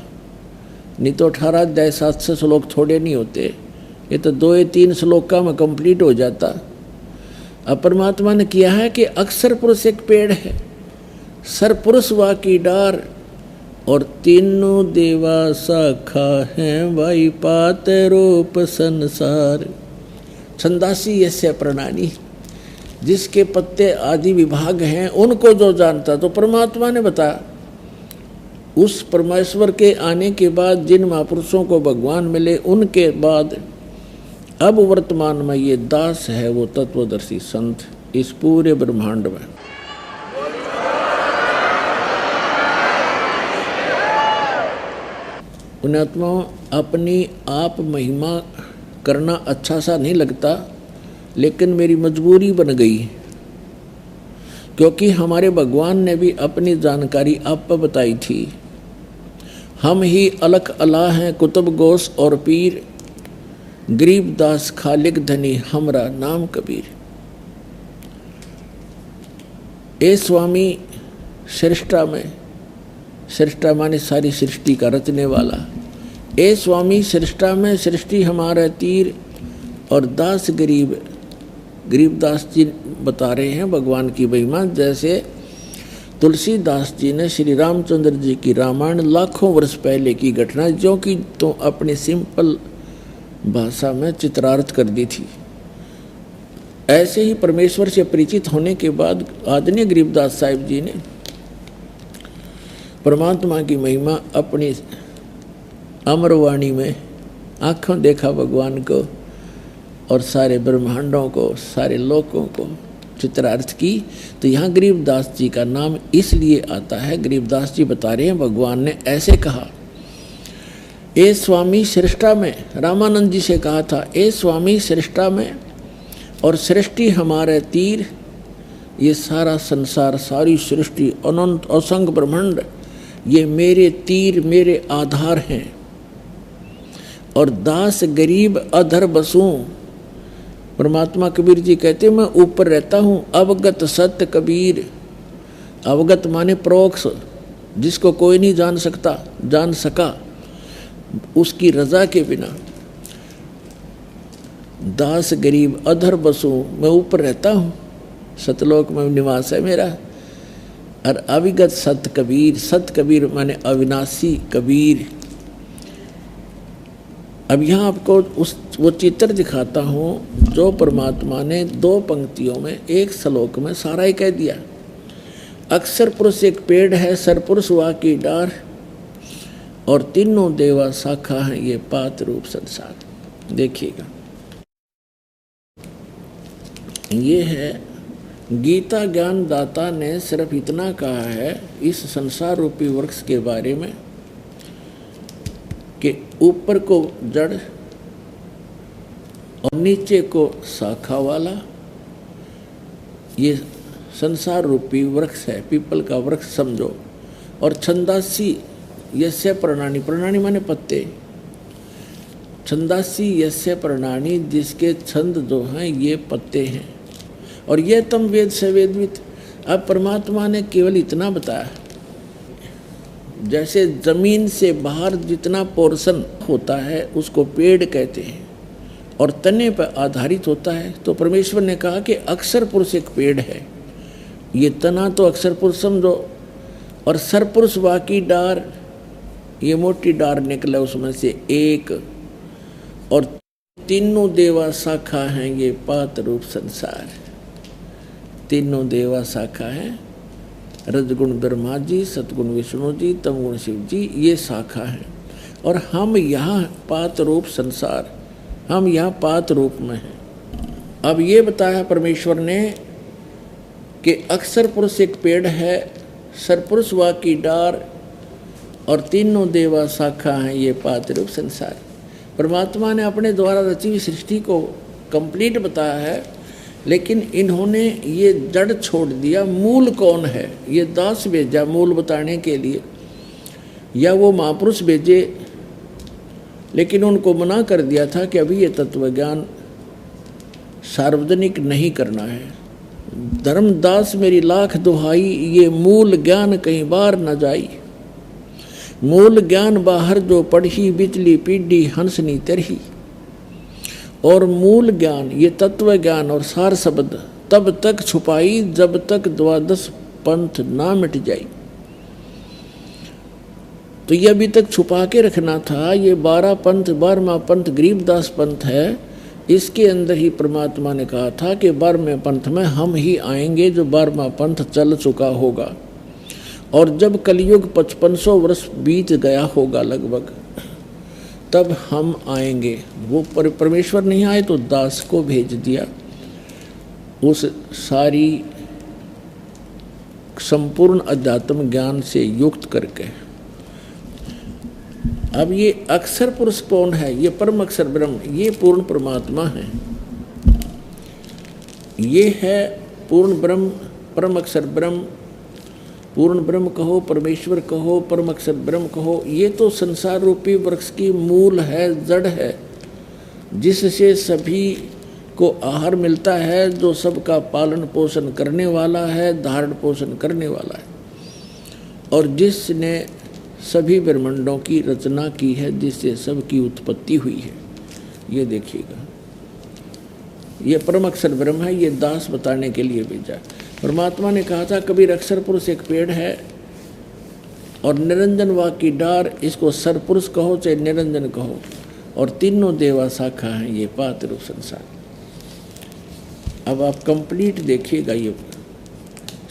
नहीं तो 18 अध्याय 700 श्लोक थोड़े नहीं होते, ये तो 2 या 3 श्लोक का में कंप्लीट हो जाता। अब परमात्मा ने किया है कि अक्षर पुरुष एक पेड़ है, सरपुरुष वा की डार और तीनों देवा शाखा हैं, वाई पात रूप संसार। छंदासी यस्य प्रणानी, जिसके पत्ते आदि विभाग हैं उनको जो जानता, तो परमात्मा ने बताया। उस परमेश्वर के आने के बाद जिन महापुरुषों को भगवान मिले, उनके बाद अब वर्तमान में ये दास है वो तत्वदर्शी संत इस पूरे ब्रह्मांड में। पुण्यात्माओं, अपनी आप महिमा करना अच्छा सा नहीं लगता, लेकिन मेरी मजबूरी बन गई, क्योंकि हमारे भगवान ने भी अपनी जानकारी आप पर बताई थी। हम ही अलख अला हैं कुतुब गोस और पीर, गरीबदास खालिक धनी हमरा नाम कबीर। ए स्वामी सृष्टा में, सृष्टा माने सारी सृष्टि का रचने वाला, ए स्वामी सृष्टा में सृष्टि हमारा तीर और दास गरीब। गरीबदास जी बता रहे हैं भगवान की महिमा। जैसे तुलसीदास जी ने श्री रामचंद्र जी की रामायण लाखों वर्ष पहले की घटना जो कि तो अपनी सिंपल भाषा में चित्रार्थ कर दी थी, ऐसे ही परमेश्वर से परिचित होने के बाद आदरणीय गरीबदास साहिब जी ने परमात्मा की महिमा अपनी अमरवाणी में आँखों देखा भगवान को और सारे ब्रह्मांडों को, सारे लोकों को चित्रार्थ की। तो यहाँ गरीबदास जी का नाम इसलिए आता है, गरीबदास जी बता रहे हैं भगवान ने ऐसे कहा, ए स्वामी सृष्टा में, रामानंद जी से कहा था, ए स्वामी सृष्टा में और सृष्टि हमारे तीर, ये सारा संसार, सारी सृष्टि, अनंत असंख्य ब्रह्मांड, ये मेरे तीर, मेरे आधार हैं। और दास गरीब अधर बसूं, परमात्मा कबीर जी कहते मैं ऊपर रहता हूँ। अवगत सत्य कबीर, अवगत माने प्रोक्ष, जिसको कोई नहीं जान सकता, जान सका उसकी रजा के बिना। दास गरीब अधर बसूं, मैं ऊपर रहता हूँ, सतलोक में निवास है मेरा। और अविगत सत कबीर, सत कबीर माने अविनाशी कबीर। अब यहाँ आपको वो चित्र दिखाता हूँ जो परमात्मा ने 2 पंक्तियों में, 1 श्लोक में सारा ही कह दिया। अक्षर पुरुष एक पेड़ है, सरपुरुष वा की डार और तीनों देवा शाखा हैं, ये पात रूप संसार। देखिएगा, ये है गीता ज्ञान दाता ने सिर्फ इतना कहा है इस संसार रूपी वृक्ष के बारे में कि ऊपर को जड़ और नीचे को शाखा वाला ये संसार रूपी वृक्ष है, पीपल का वृक्ष समझो। और छंदासी यस्य प्रणानी, प्रणानी माने पत्ते, छंदासी यस्य प्रणानी, जिसके छंद जो हैं ये पत्ते हैं। और ये तम वेद से वेदवित। अब परमात्मा ने केवल इतना बताया, जैसे जमीन से बाहर जितना पोर्शन होता है उसको पेड़ कहते हैं और तने पर आधारित होता है, तो परमेश्वर ने कहा कि अक्षर पुरुष एक पेड़ है, ये तना तो अक्षर पुरुष समझो, और सरपुरुष बाकी डार, ये मोटी डार निकले उसमें से एक और तीनों देवा शाखा हैं ये पात रूप संसार। तीनों देवा शाखा हैं, रजगुण ब्रह्मा जी, सतगुण विष्णु जी, तमगुण शिव जी, ये शाखा है। और हम यहाँ पात रूप संसार, हम यहाँ पात रूप में हैं। अब ये बताया परमेश्वर ने कि अक्षर पुरुष एक पेड़ है, सरपुरुष वा की डार, और तीनों देवा शाखा हैं ये पात रूप संसार। परमात्मा ने अपने द्वारा रची हुई सृष्टि को कंप्लीट बताया है, लेकिन इन्होंने ये जड़ छोड़ दिया। मूल कौन है ये दास भेजा मूल बताने के लिए, या वो महापुरुष भेजे, लेकिन उनको मना कर दिया था कि अभी ये तत्व ज्ञान सार्वजनिक नहीं करना है। धर्मदास मेरी लाख दुहाई, ये मूल ज्ञान कहीं बार न जाई। मूल ज्ञान बाहर जो पढ़ी, बिचली पीढ़ी हंसनी तरही। और मूल ज्ञान ये तत्व ज्ञान और सार शब्द तब तक छुपाई जब तक द्वादश पंथ ना मिट जाई। तो ये अभी तक छुपा के रखना था। ये 12 पंथ, 12वां पंथ गरीबदास पंथ है। इसके अंदर ही परमात्मा ने कहा था कि 12वें पंथ में हम ही आएंगे, जो 12वां पंथ चल चुका होगा। और जब कलयुग 5500 वर्ष बीत गया होगा लगभग, तब हम आएंगे। वो परमेश्वर नहीं आए तो दास को भेज दिया, उस सारी संपूर्ण अध्यात्म ज्ञान से युक्त करके। अब ये अक्षर पुरुष कौन है? ये परम अक्षर ब्रह्म, ये पूर्ण परमात्मा है। ये है पूर्ण ब्रह्म, परम अक्षर ब्रह्म। पूर्ण ब्रह्म कहो, परमेश्वर कहो, परम अक्षर ब्रह्म कहो। ये तो संसार रूपी वृक्ष की मूल है, जड़ है, जिससे सभी को आहार मिलता है, जो सबका पालन पोषण करने वाला है, धारण पोषण करने वाला है, और जिसने सभी ब्रह्मांडों की रचना की है, जिससे सबकी उत्पत्ति हुई है। ये देखिएगा, ये परम अक्षर ब्रह्म है। ये दास बताने के लिए भेजा। परमात्मा ने कहा था कबीर अक्षर पुरुष एक पेड़ है और निरंजन वा की डार, इसको सरपुरुष कहो चाहे निरंजन कहो, और तीनों देवा शाखा हैं ये पात रूप संसार। अब आप कंप्लीट देखिएगा ये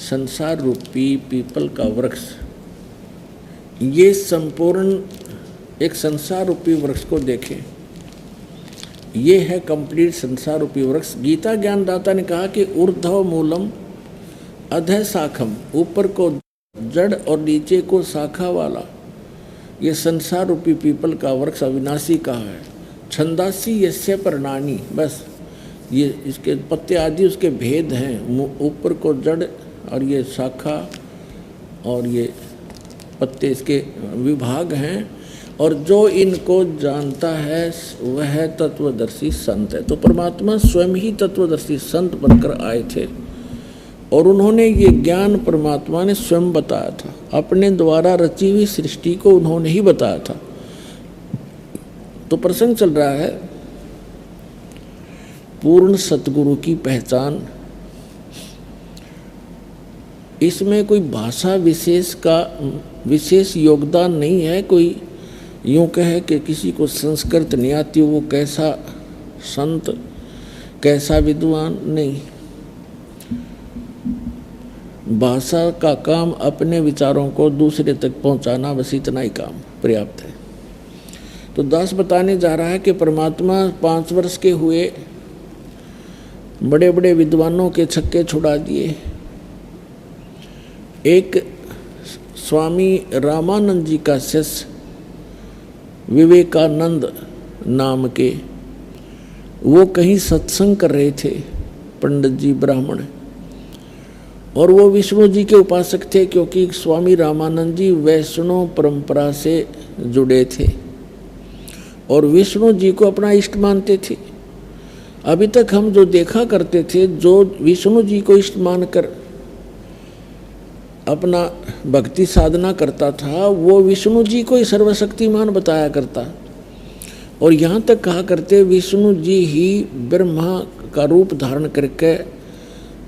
संसार रूपी पीपल का वृक्ष, ये संपूर्ण एक संसार रूपी वृक्ष को देखें। ये है कंप्लीट संसार रूपी वृक्ष। गीता ज्ञानदाता ने कहा कि ऊर्ध्व मूलम अधः शाखम, ऊपर को जड़ और नीचे को शाखा वाला ये संसार रूपी पीपल का वृक्ष अविनाशी कहा है। छंदासी यस्य पर्णानि, बस ये इसके पत्ते आदि उसके भेद हैं। ऊपर को जड़ और ये शाखा और ये पत्ते इसके विभाग हैं, और जो इनको जानता है वह तत्वदर्शी संत है। तो परमात्मा स्वयं ही तत्वदर्शी संत बनकर आए थे, और उन्होंने ये ज्ञान परमात्मा ने स्वयं बताया था। अपने द्वारा रची हुई सृष्टि को उन्होंने ही बताया था। तो प्रसंग चल रहा है पूर्ण सतगुरु की पहचान। इसमें कोई भाषा विशेष का विशेष योगदान नहीं है। कोई यूँ कहे कि किसी को संस्कृत नहीं आती, वो कैसा संत, कैसा विद्वान, नहीं। भाषा का काम अपने विचारों को दूसरे तक पहुंचाना, बस इतना ही काम पर्याप्त है। तो दास बताने जा रहा है कि परमात्मा 5 वर्ष के हुए, बड़े बड़े विद्वानों के छक्के छुड़ा दिए। एक स्वामी रामानंद जी का शिष्य विवेकानंद नाम के, वो कहीं सत्संग कर रहे थे, पंडित जी ब्राह्मण, और वो विष्णु जी के उपासक थे, क्योंकि स्वामी रामानंद जी वैष्णव परंपरा से जुड़े थे और विष्णु जी को अपना इष्ट मानते थे। अभी तक हम जो देखा करते थे, जो विष्णु जी को इष्ट मानकर अपना भक्ति साधना करता था, वो विष्णु जी को ही सर्वशक्तिमान बताया करता, और यहाँ तक कहा करते विष्णु जी ही ब्रह्मा का रूप धारण करके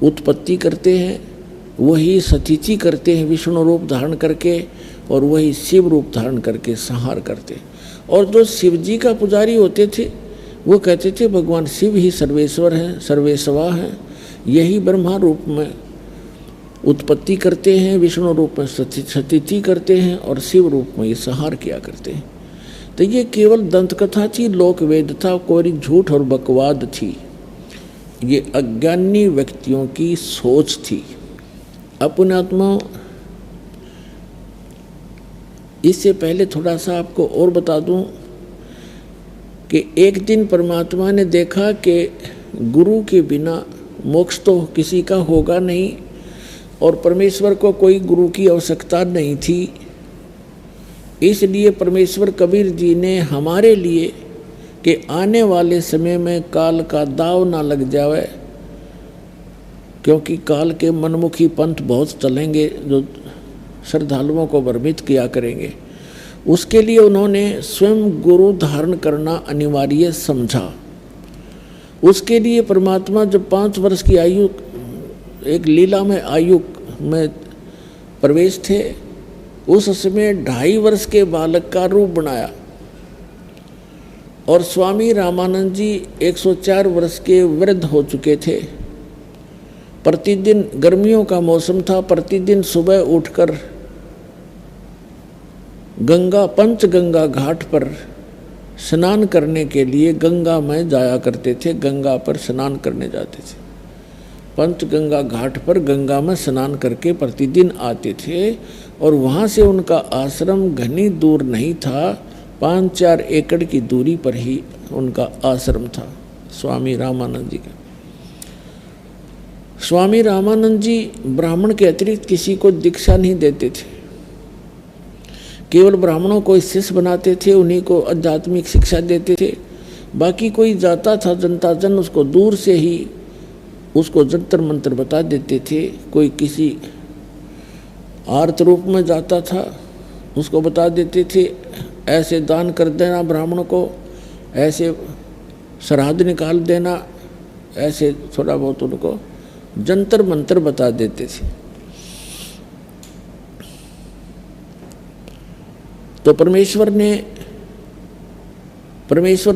उत्पत्ति करते हैं, वही सतीची करते हैं विष्णु रूप धारण करके, और वही शिव रूप धारण करके संहार करते हैं। और जो शिव जी का पुजारी होते थे, वो कहते थे भगवान शिव ही सर्वेश्वर हैं, सर्वेश्वा हैं, यही ब्रह्मा रूप में उत्पत्ति करते हैं, विष्णु रूप में स्थिति करते हैं और शिव रूप में ये संहार किया करते हैं। तो ये केवल दंतकथा थी, लोक वेद था, कोई झूठ और बकवाद थी। ये अज्ञानी व्यक्तियों की सोच थी। अपनात्मा, इससे पहले थोड़ा सा आपको और बता दूं कि एक दिन परमात्मा ने देखा कि गुरु के बिना मोक्ष तो किसी का होगा नहीं और परमेश्वर को कोई गुरु की आवश्यकता नहीं थी। इसलिए परमेश्वर कबीर जी ने हमारे लिए कि आने वाले समय में काल का दाव ना लग जावे, क्योंकि काल के मनमुखी पंथ बहुत चलेंगे जो श्रद्धालुओं को भ्रमित किया करेंगे, उसके लिए उन्होंने स्वयं गुरु धारण करना अनिवार्य समझा। उसके लिए परमात्मा जब 5 वर्ष की आयु, एक लीला में आयु में प्रवेश थे, उस समय 2.5 वर्ष के बालक का रूप बनाया और स्वामी रामानंद जी 104 वर्ष के वृद्ध हो चुके थे। प्रतिदिन, गर्मियों का मौसम था, प्रतिदिन सुबह उठकर पंचगंगा घाट पर स्नान करने के लिए गंगा में जाया करते थे, गंगा पर स्नान करने जाते थे। पंचगंगा घाट पर गंगा में स्नान करके प्रतिदिन आते थे और वहाँ से उनका आश्रम घनी दूर नहीं था, 5-4 एकड़ की दूरी पर ही उनका आश्रम था स्वामी रामानंद जी का। स्वामी रामानंद जी ब्राह्मण के अतिरिक्त किसी को दीक्षा नहीं देते थे, केवल ब्राह्मणों को शिष्य बनाते थे, उन्हीं को आध्यात्मिक शिक्षा देते थे। बाकी कोई जाता था जनता जन, उसको दूर से ही उसको जंतर मंत्र बता देते थे। कोई किसी आर्त रूप में जाता था, उसको बता देते थे ऐसे दान कर देना ब्राह्मण को, ऐसे श्राद्ध निकाल देना, ऐसे थोड़ा बहुत उनको जंतर मंत्र बता देते थे। तो परमेश्वर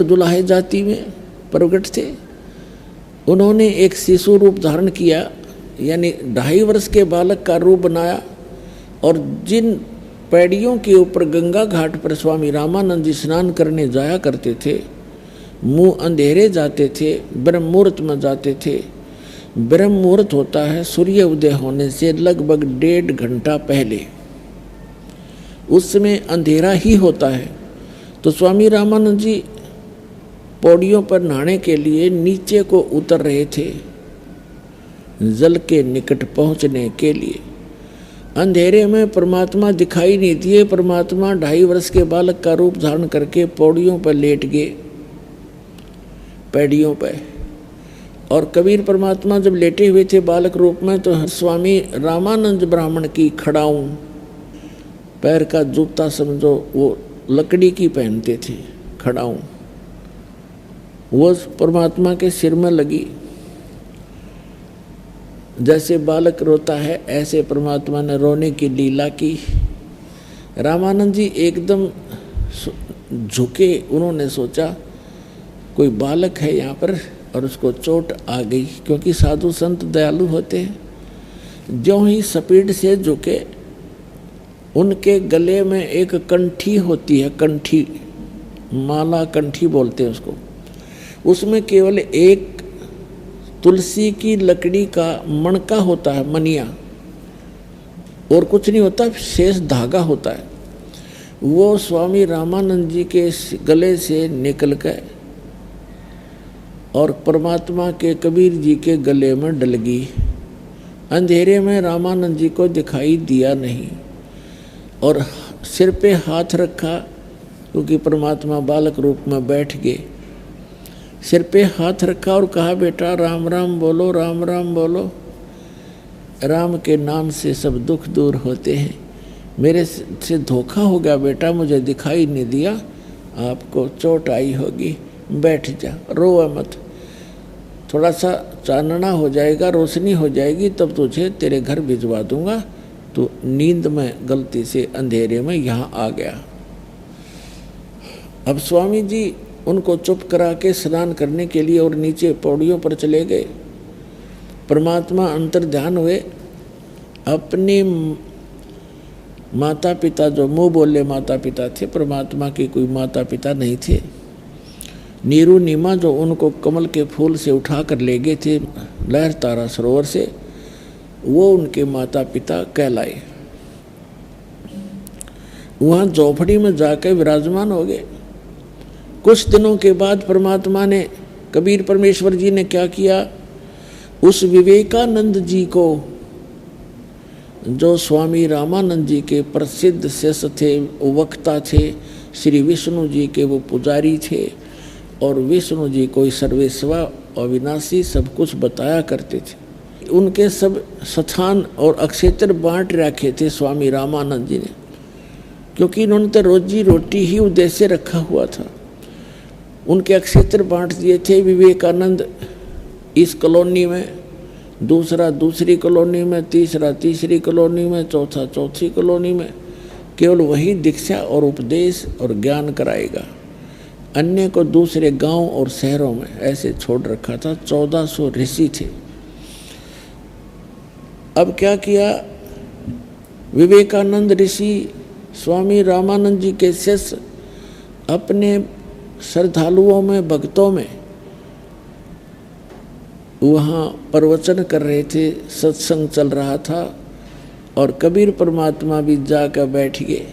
दुलाहे जाति में प्रकट थे। उन्होंने एक शिशु रूप धारण किया, यानी 2.5 वर्ष के बालक का रूप बनाया और जिन पैड़ियों के ऊपर गंगा घाट पर स्वामी रामानंद जी स्नान करने जाया करते थे, मुँह अंधेरे जाते थे, ब्रह्म मुहूर्त में जाते थे। ब्रह्म मुहूर्त होता है सूर्य उदय होने से लगभग 1.5 घंटा पहले, उस समय अंधेरा ही होता है। तो स्वामी रामानंद जी पौड़ियों पर नहाने के लिए नीचे को उतर रहे थे, जल के निकट पहुंचने के लिए। अंधेरे में परमात्मा दिखाई नहीं दिए। परमात्मा 2.5 वर्ष के बालक का रूप धारण करके पौड़ियों पर लेट गए, पैड़ियों पर। और कबीर परमात्मा जब लेटे हुए थे बालक रूप में, तो स्वामी रामानंद ब्राह्मण की खड़ाऊं, पैर का जूता समझो, वो लकड़ी की पहनते थे खड़ाऊं, वो परमात्मा के सिर में लगी। जैसे बालक रोता है ऐसे परमात्मा ने रोने की लीला की। रामानंद जी एकदम झुके, उन्होंने सोचा कोई बालक है यहाँ पर और उसको चोट आ गई, क्योंकि साधु संत दयालु होते हैं। ज्यों ही स्पीड से झुके, उनके गले में एक कंठी होती है, कंठी, माला कंठी बोलते हैं उसको। उसमें केवल एक तुलसी की लकड़ी का मणका होता है, मनिया, और कुछ नहीं होता, शेष धागा होता है। वो स्वामी रामानंद जी के गले से निकल गए और परमात्मा के कबीर जी के गले में डल गई। अंधेरे में रामानंद जी को दिखाई दिया नहीं और सिर पे हाथ रखा, क्योंकि परमात्मा बालक रूप में बैठ गए। सिर पे हाथ रखा और कहा, बेटा राम राम बोलो, राम राम बोलो। राम के नाम से सब दुख दूर होते हैं। मेरे से धोखा हो गया बेटा, मुझे दिखाई नहीं दिया, आपको चोट आई होगी, बैठ जा, रोवा मत, थोड़ा सा चानना हो जाएगा, रोशनी हो जाएगी, तब तुझे तेरे घर भिजवा दूंगा। तो नींद में गलती से अंधेरे में यहाँ आ गया। अब स्वामी जी उनको चुप करा के स्नान करने के लिए और नीचे पौड़ियों पर चले गए। परमात्मा अंतर ध्यान हुए। अपने माता पिता, जो मुँह बोले माता पिता थे, परमात्मा के कोई माता पिता नहीं थे। नीरू नीमा जो उनको कमल के फूल से उठा कर ले गए थे लहर तारा सरोवर से, वो उनके माता पिता कहलाए। वहाँ झोपड़ी में जाकर विराजमान हो गए। कुछ दिनों के बाद परमात्मा ने, कबीर परमेश्वर जी ने क्या किया, उस विवेकानंद जी को, जो स्वामी रामानंद जी के प्रसिद्ध शिष्य थे, वक्ता थे, श्री विष्णु जी के वो पुजारी थे, और विष्णु जी कोई सर्वेश्वर अविनाशी सब कुछ बताया करते थे। उनके सब स्थान और अक्षेत्र बांट रखे थे स्वामी रामानंद जी ने, क्योंकि इन्होंने तो रोजी रोटी ही उद्देश्य रखा हुआ था। उनके अक्षेत्र बांट दिए थे। विवेकानंद इस कॉलोनी में, दूसरा दूसरी कॉलोनी में, तीसरा तीसरी कॉलोनी में, चौथा चौथी कॉलोनी में। केवल वही दीक्षा और उपदेश और ज्ञान कराएगा, अन्य को दूसरे गांव और शहरों में ऐसे छोड़ रखा था। 1400 ऋषि थे। अब क्या किया, विवेकानंद ऋषि स्वामी रामानंद जी के शिष्य अपने श्रद्धालुओं में, भक्तों में वहाँ प्रवचन कर रहे थे, सत्संग चल रहा था, और कबीर परमात्मा भी जाकर बैठ गए।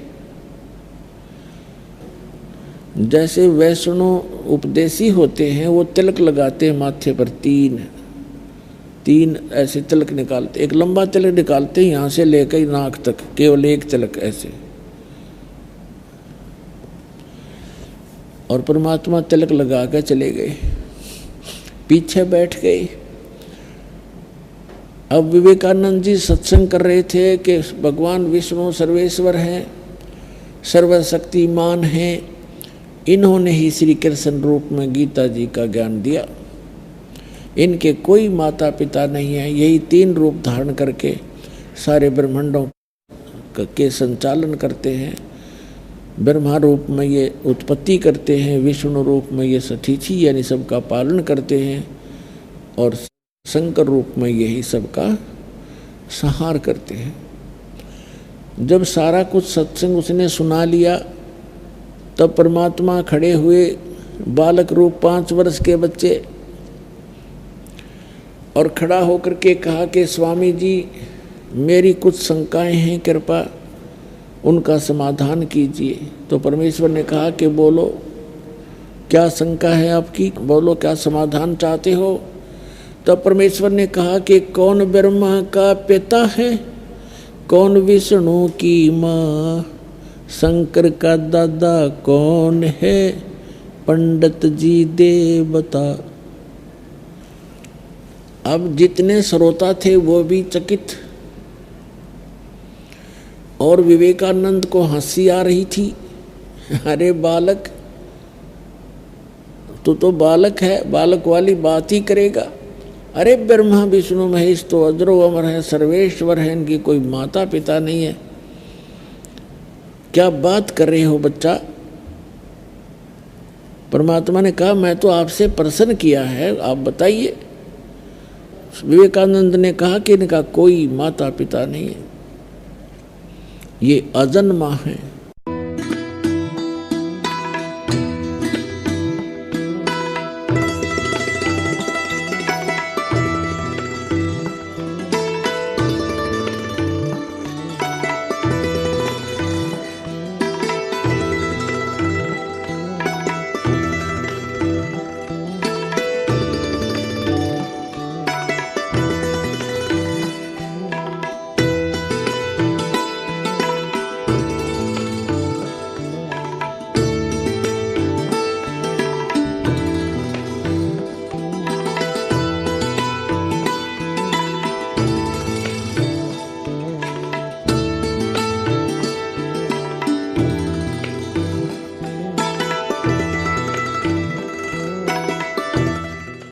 जैसे वैष्णव उपदेशी होते हैं, वो तिलक लगाते हैं माथे पर, तीन ऐसे तिलक निकालते, एक लंबा तिलक निकालते हैं यहाँ से लेकर नाक तक, केवल एक तिलक ऐसे। और परमात्मा तिलक लगा कर चले गए, पीछे बैठ गए। अब विवेकानंद जी सत्संग कर रहे थे कि भगवान विष्णु सर्वेश्वर हैं, सर्वशक्तिमान हैं। इन्होंने ही श्री कृष्ण रूप में गीता जी का ज्ञान दिया। इनके कोई माता पिता नहीं है, यही 3 रूप धारण करके सारे ब्रह्मांडों के संचालन करते हैं। ब्रह्मा रूप में ये उत्पत्ति करते हैं, विष्णु रूप में ये सठीची यानी सबका पालन करते हैं, और शंकर रूप में यही सबका संहार करते हैं। जब सारा कुछ सत्संग उसने सुना लिया, तब परमात्मा खड़े हुए, बालक रूप 5 वर्ष के बच्चे, और खड़ा होकर के कहा कि स्वामी जी, मेरी कुछ शंकाएं हैं, कृपा उनका समाधान कीजिए। तो परमेश्वर ने कहा कि बोलो, क्या शंका है आपकी, बोलो क्या समाधान चाहते हो। तब परमेश्वर ने कहा कि कौन ब्रह्मा का पिता है, कौन विष्णु की माँ, शंकर का दादा कौन है, पंडित जी दे बता। अब जितने श्रोता थे वो भी चकित, और विवेकानंद को हंसी आ रही थी। अरे बालक, तू तो बालक है, बालक वाली बात ही करेगा। अरे ब्रह्मा विष्णु महेश तो अजरो अमर है, सर्वेश्वर है, इनकी कोई माता पिता नहीं है, क्या बात कर रहे हो बच्चा। परमात्मा ने कहा मैं तो आपसे प्रश्न किया है, आप बताइए। विवेकानंद ने कहा कि इनका कोई माता पिता नहीं है, ये अजन्मा है।